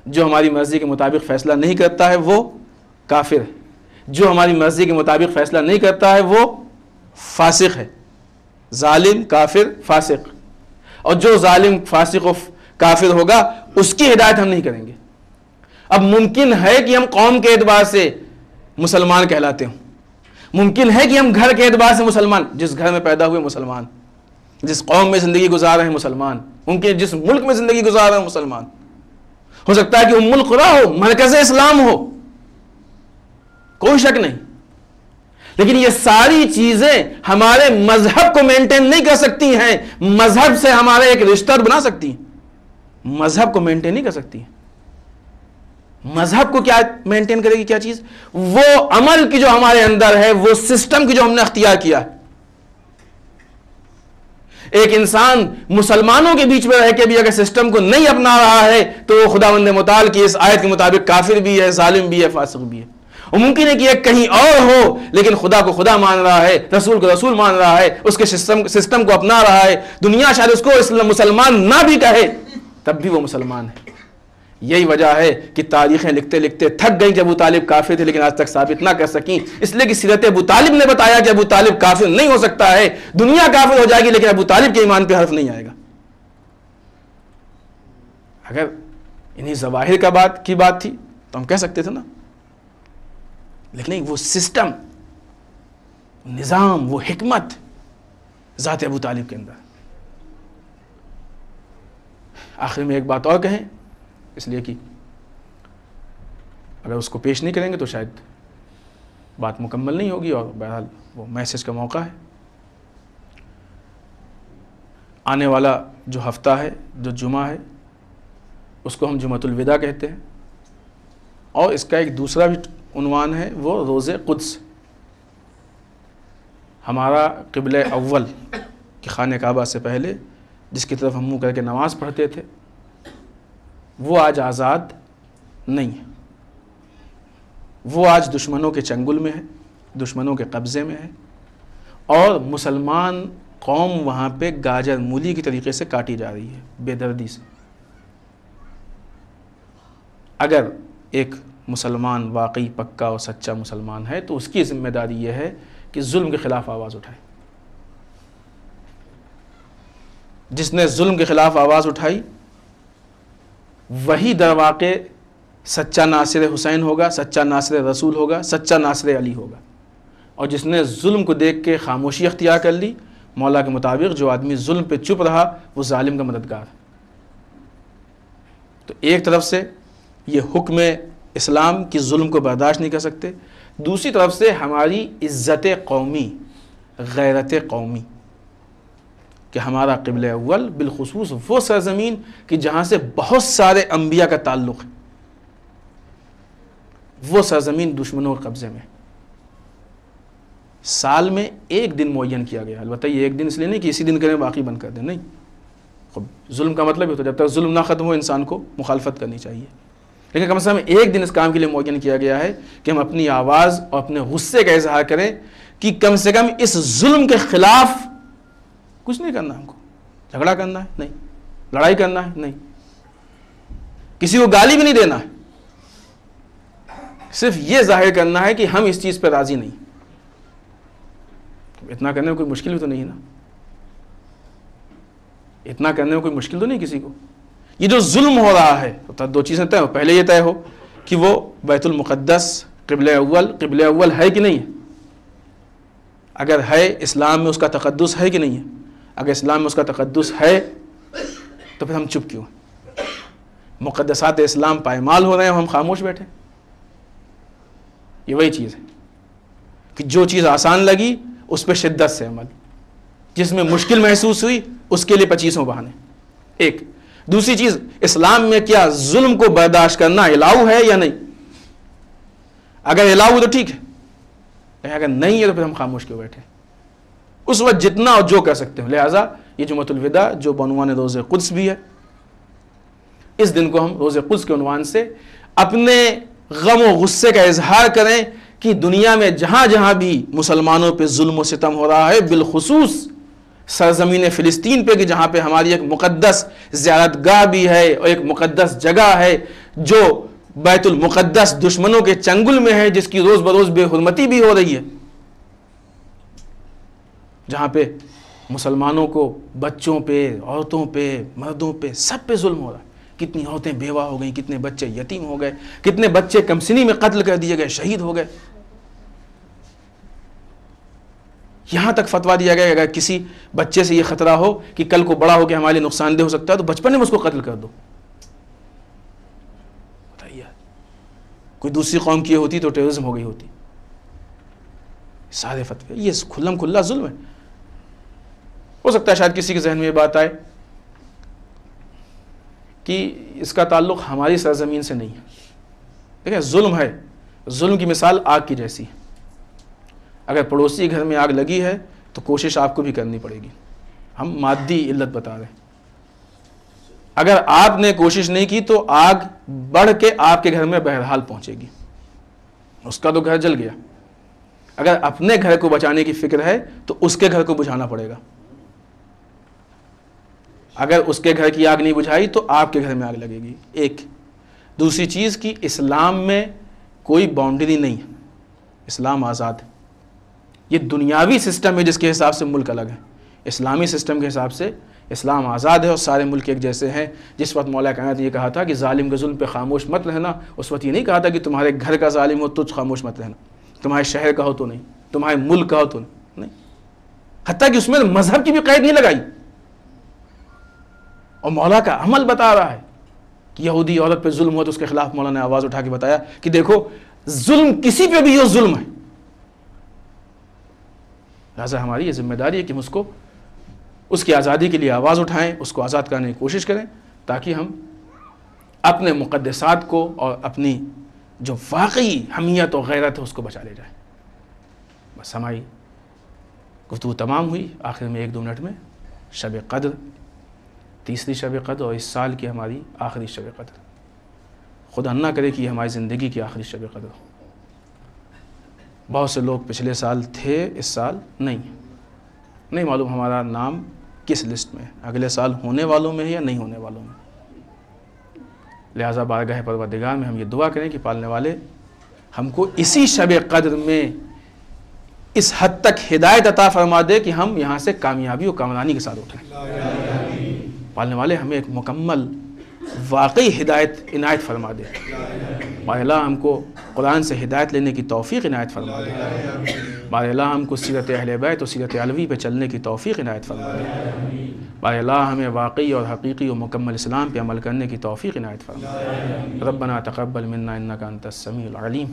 جو ہماری مرضی کے مطابق فیصلہ نہیں کرتا ہے وہ کافر ہے، جو ہماری مرضی کے مطابق فیصلہ نہیں کرتا ہے وہ فاسق ہے۔ ظالم، کافر، فاسق، اور جو ظالم، فاسق و کافر ہوگا اس کی ہدایت ہم نہیں کریں گے۔ اب ممکن ہے کہ ہم قوم کے اعتبار سے مسلمان کہلاتے ہوں، ممکن ہے کہ ہم گھر کے اعتبار سے مسلمان، جس گھر میں پیدا ہوئے مسلمان، جس قوم میں زندگی گزار رہے ہیں مسلمان، ممکن جس ملک میں زندگی گزار رہے ہیں مسلمان، ہو سکتا ہے کہ ام القریٰ ہو، مرکز اسلام ہو، کوئی شک نہیں، لیکن یہ ساری چیزیں ہمارے مذہب کو مینٹین نہیں کر سکتی ہیں۔ مذہب سے ہمارے ایک رشتہ بنا سکتی ہیں، مذہب کو مینٹین نہیں کر سکتی ہیں۔ مذہب کو کیا مینٹین کرے گی؟ کیا چیز؟ وہ عمل کی جو ہمارے اندر ہے، وہ سسٹم کی جو ہم نے اختیار کیا ہے۔ ایک انسان مسلمانوں کے بیچ میں رہ کے بھی اگر سسٹم کو نہیں اپنا رہا ہے تو وہ خداوند متعال کی اس آیت کے مطابق کافر بھی ہے، ظالم بھی ہے، فاسق بھی ہے۔ اور ممکن ہے کہ ایک کہیں اور ہو لیکن خدا کو خدا مان رہا ہے، رسول کو رسول مان رہا ہے، اس کے سسٹم کو اپنا رہا ہے، دنیا شاید اس کو مسلمان نہ بھی کہے تب بھی وہ مسلمان ہے۔ یہی وجہ ہے کہ تاریخیں لکھتے لکھتے تھک گئیں کہ ابو طالب کافر تھے لیکن آج تک ثابت نہ کر سکیں، اس لیے کہ سیرت ابو طالب نے بتایا کہ ابو طالب کافر نہیں ہو سکتا ہے، دنیا کافر ہو جائے گی لیکن ابو طالب کے ایمان پہ حرف نہیں آئے گا۔ اگر انہی ظواہر کی بات تھی تو ہم کہہ سکتے تھے نا، لیکن نہیں، وہ سسٹم، نظام، وہ حکمت ذات ابو طالب کے اندر۔ آخر میں ایک بات اور کہیں، اس لیے کہ اگر اس کو پیش نہیں کریں گے تو شاید بات مکمل نہیں ہوگی، اور بہرحال وہ میسج کا موقع ہے۔ آنے والا جو ہفتہ ہے، جو جمعہ ہے، اس کو ہم جمعۃ الوداع کہتے ہیں، اور اس کا ایک دوسرا بھی عنوان ہے، وہ روز قدس۔ ہمارا قبلہ اول کہ خانہ کعبہ سے پہلے جس کی طرف ہم منہ کر کے نماز پڑھتے تھے وہ آج آزاد نہیں ہے، وہ آج دشمنوں کے چنگل میں ہے، دشمنوں کے قبضے میں ہے، اور مسلمان قوم وہاں پہ گاجر مولی کی طریقے سے کاٹی جا رہی ہے بے دردی سے۔ اگر ایک مسلمان واقعی پکا اور سچا مسلمان ہے تو اس کی ذمہ داری یہ ہے کہ ظلم کے خلاف آواز اٹھائے۔ جس نے ظلم کے خلاف آواز اٹھائی وہی در واقع سچا ناصر حسین ہوگا، سچا ناصر رسول ہوگا، سچا ناصر علی ہوگا۔ اور جس نے ظلم کو دیکھ کے خاموشی اختیار کر لی، مولا کے مطابق جو آدمی ظلم پہ چپ رہا وہ ظالم کا مددگار ہے۔ تو ایک طرف سے یہ حکم اسلام کی ظلم کو برداشت نہیں کر سکتے، دوسری طرف سے ہماری عزت قومی، غیرت قومی، کہ ہمارا قبلہ اول بالخصوص وہ سرزمین کہ جہاں سے بہت سارے انبیاء کا تعلق ہے، وہ سرزمین دشمنوں کے قبضے میں۔ سال میں ایک دن معین کیا گیا، البتہ یہ ایک دن اس لیے نہیں کہ اسی دن کریں باقی بند کر دیں، نہیں، ظلم کا مطلب ہے تو جب تک ظلم نہ ختم ہو انسان کو مخالفت کرنی چاہیے، لیکن کم از کم ایک دن اس کام کے لیے معین کیا گیا ہے کہ ہم اپنی آواز اور اپنے غصے کا اظہار کریں کہ کم سے کم اس ظلم کے خلاف کچھ نہیں کرنا، ہم کو جھگڑا کرنا ہے نہیں، لڑائی کرنا ہے نہیں، کسی کو گالی بھی نہیں دینا ہے، صرف یہ ظاہر کرنا ہے کہ ہم اس چیز پہ راضی نہیں۔ اتنا کرنے میں کوئی مشکل بھی تو نہیں ہے نا، اتنا کرنے میں کوئی مشکل تو نہیں کسی کو۔ یہ جو ظلم ہو رہا ہے تو دو چیزیں طے ہو، پہلے یہ طے ہو کہ وہ بیت المقدس قبلہ اول ہے کہ نہیں ہے، اگر ہے اسلام میں اس کا تقدس ہے کہ نہیں ہے، اگر اسلام میں اس کا تقدس ہے تو پھر ہم چپ کیوں ہیں؟ مقدسات اسلام پائمال ہو رہے ہیں ہم خاموش بیٹھے؟ یہ وہی چیز ہے کہ جو چیز آسان لگی اس پہ شدت سے عمل، جس میں مشکل محسوس ہوئی اس کے لیے 25 بہانے۔ ایک دوسری چیز، اسلام میں کیا ظلم کو برداشت کرنا الاؤ ہے یا نہیں؟ اگر الاؤ ہے تو ٹھیک ہے، لیکن اگر نہیں ہے تو پھر ہم خاموش کیوں بیٹھے؟ اس وقت جتنا اور جو کر سکتے ہو۔ لہٰذا یہ جمعۃ الوداع جو بعنوان روز قدس بھی ہے، اس دن کو ہم روز قدس کے عنوان سے اپنے غم و غصے کا اظہار کریں کہ دنیا میں جہاں جہاں بھی مسلمانوں پہ ظلم و ستم ہو رہا ہے، بالخصوص سرزمین فلسطین پہ کہ جہاں پہ ہماری ایک مقدس زیارت گاہ بھی ہے اور ایک مقدس جگہ ہے جو بیت المقدس دشمنوں کے چنگل میں ہے، جس کی روز بروز بے حرمتی بھی ہو رہی ہے، جہاں پہ مسلمانوں کو بچوں پہ، عورتوں پہ، مردوں پہ، سب پہ ظلم ہو رہا ہے۔ کتنی عورتیں بیوہ ہو گئیں، کتنے بچے یتیم ہو گئے، کتنے بچے کمسنی میں قتل کر دیے گئے، شہید ہو گئے۔ یہاں تک فتویٰ دیا گیا کہ اگر کسی بچے سے یہ خطرہ ہو کہ کل کو بڑا ہو کے ہمارے لیے نقصان دہ ہو سکتا ہے تو بچپن میں اس کو قتل کر دو۔ بتائیے، کوئی دوسری قوم کی ہوتی تو ٹیررزم ہو گئی ہوتی۔ سارے فتوے یہ کھلم کھلا ظلم ہے۔ ہو سکتا ہے شاید کسی کے ذہن میں یہ بات آئے کہ اس کا تعلق ہماری سرزمین سے نہیں ہے۔ دیکھیں، ظلم ہے، ظلم کی مثال آگ کی جیسی ہے۔ اگر پڑوسی گھر میں آگ لگی ہے تو کوشش آپ کو بھی کرنی پڑے گی۔ ہم مادی علت بتا رہے ہیں۔ اگر آپ نے کوشش نہیں کی تو آگ بڑھ کے آپ کے گھر میں بہرحال پہنچے گی، اس کا تو گھر جل گیا۔ اگر اپنے گھر کو بچانے کی فکر ہے تو اس کے گھر کو بجھانا پڑے گا۔ اگر اس کے گھر کی آگ نہیں بجھائی تو آپ کے گھر میں آگ لگے گی۔ ایک دوسری چیز کی اسلام میں کوئی باؤنڈری نہیں ہے، اسلام آزاد ہے۔ یہ دنیاوی سسٹم ہے جس کے حساب سے ملک الگ ہے، اسلامی سسٹم کے حساب سے اسلام آزاد ہے اور سارے ملک ایک جیسے ہیں۔ جس وقت مولا کائنات نے یہ کہا تھا کہ ظالم کے ظلم پہ خاموش مت رہنا، اس وقت یہ نہیں کہا تھا کہ تمہارے گھر کا ظالم ہو تو خاموش مت رہنا، تمہارے شہر کا ہو تو نہیں، تمہارے ملک کا ہو تو نہیں، حتیٰ کہ اس میں مذہب کی بھی قید نہیں لگائی۔ اور مولا کا عمل بتا رہا ہے کہ یہودی عورت پہ ظلم ہوا تو اس کے خلاف مولا نے آواز اٹھا کے بتایا کہ دیکھو ظلم کسی پہ بھی ہو ظلم ہے۔ لہٰذا ہماری یہ ذمہ داری ہے کہ ہم اس کو، اس کی آزادی کے لیے آواز اٹھائیں، اس کو آزاد کرنے کی کوشش کریں تاکہ ہم اپنے مقدسات کو اور اپنی جو واقعی حمیت و غیرت ہے اس کو بچا لے جائیں۔ بس ہماری گفتگو تمام ہوئی، آخر میں 1-2 منٹ میں شب قدر، تیسری شب قدر اور اس سال کی ہماری آخری شب قدر، خدا نہ کرے کہ یہ ہماری زندگی کی آخری شب قدر ہو۔ بہت سے لوگ پچھلے سال تھے، اس سال نہیں معلوم ہمارا نام کس لسٹ میں، اگلے سال ہونے والوں میں ہے یا نہیں ہونے والوں میں۔ لہٰذا بارگاہ پروردگار میں ہم یہ دعا کریں کہ پالنے والے ہم کو اسی شب قدر میں اس حد تک ہدایت عطا فرما دے کہ ہم یہاں سے کامیابی و کامرانی کے ساتھ اٹھیں۔ پالنے والے ہمیں ایک مکمل واقعی ہدایت عنایت فرما دے۔ بار اللہ ہم کو قرآن سے ہدایت لینے کی توفیق عنایت فرما دے۔ بار اللہ ہم کو سیرت اہل بیت اور سیرت علوی پہ چلنے کی توفیق عنایت فرما دے۔ بار اللہ ہمیں واقعی اور حقیقی و مکمل اسلام پہ عمل کرنے کی توفیق عنایت فرما دے۔ ربنا تقبل منا انک انت السمیع العلیم۔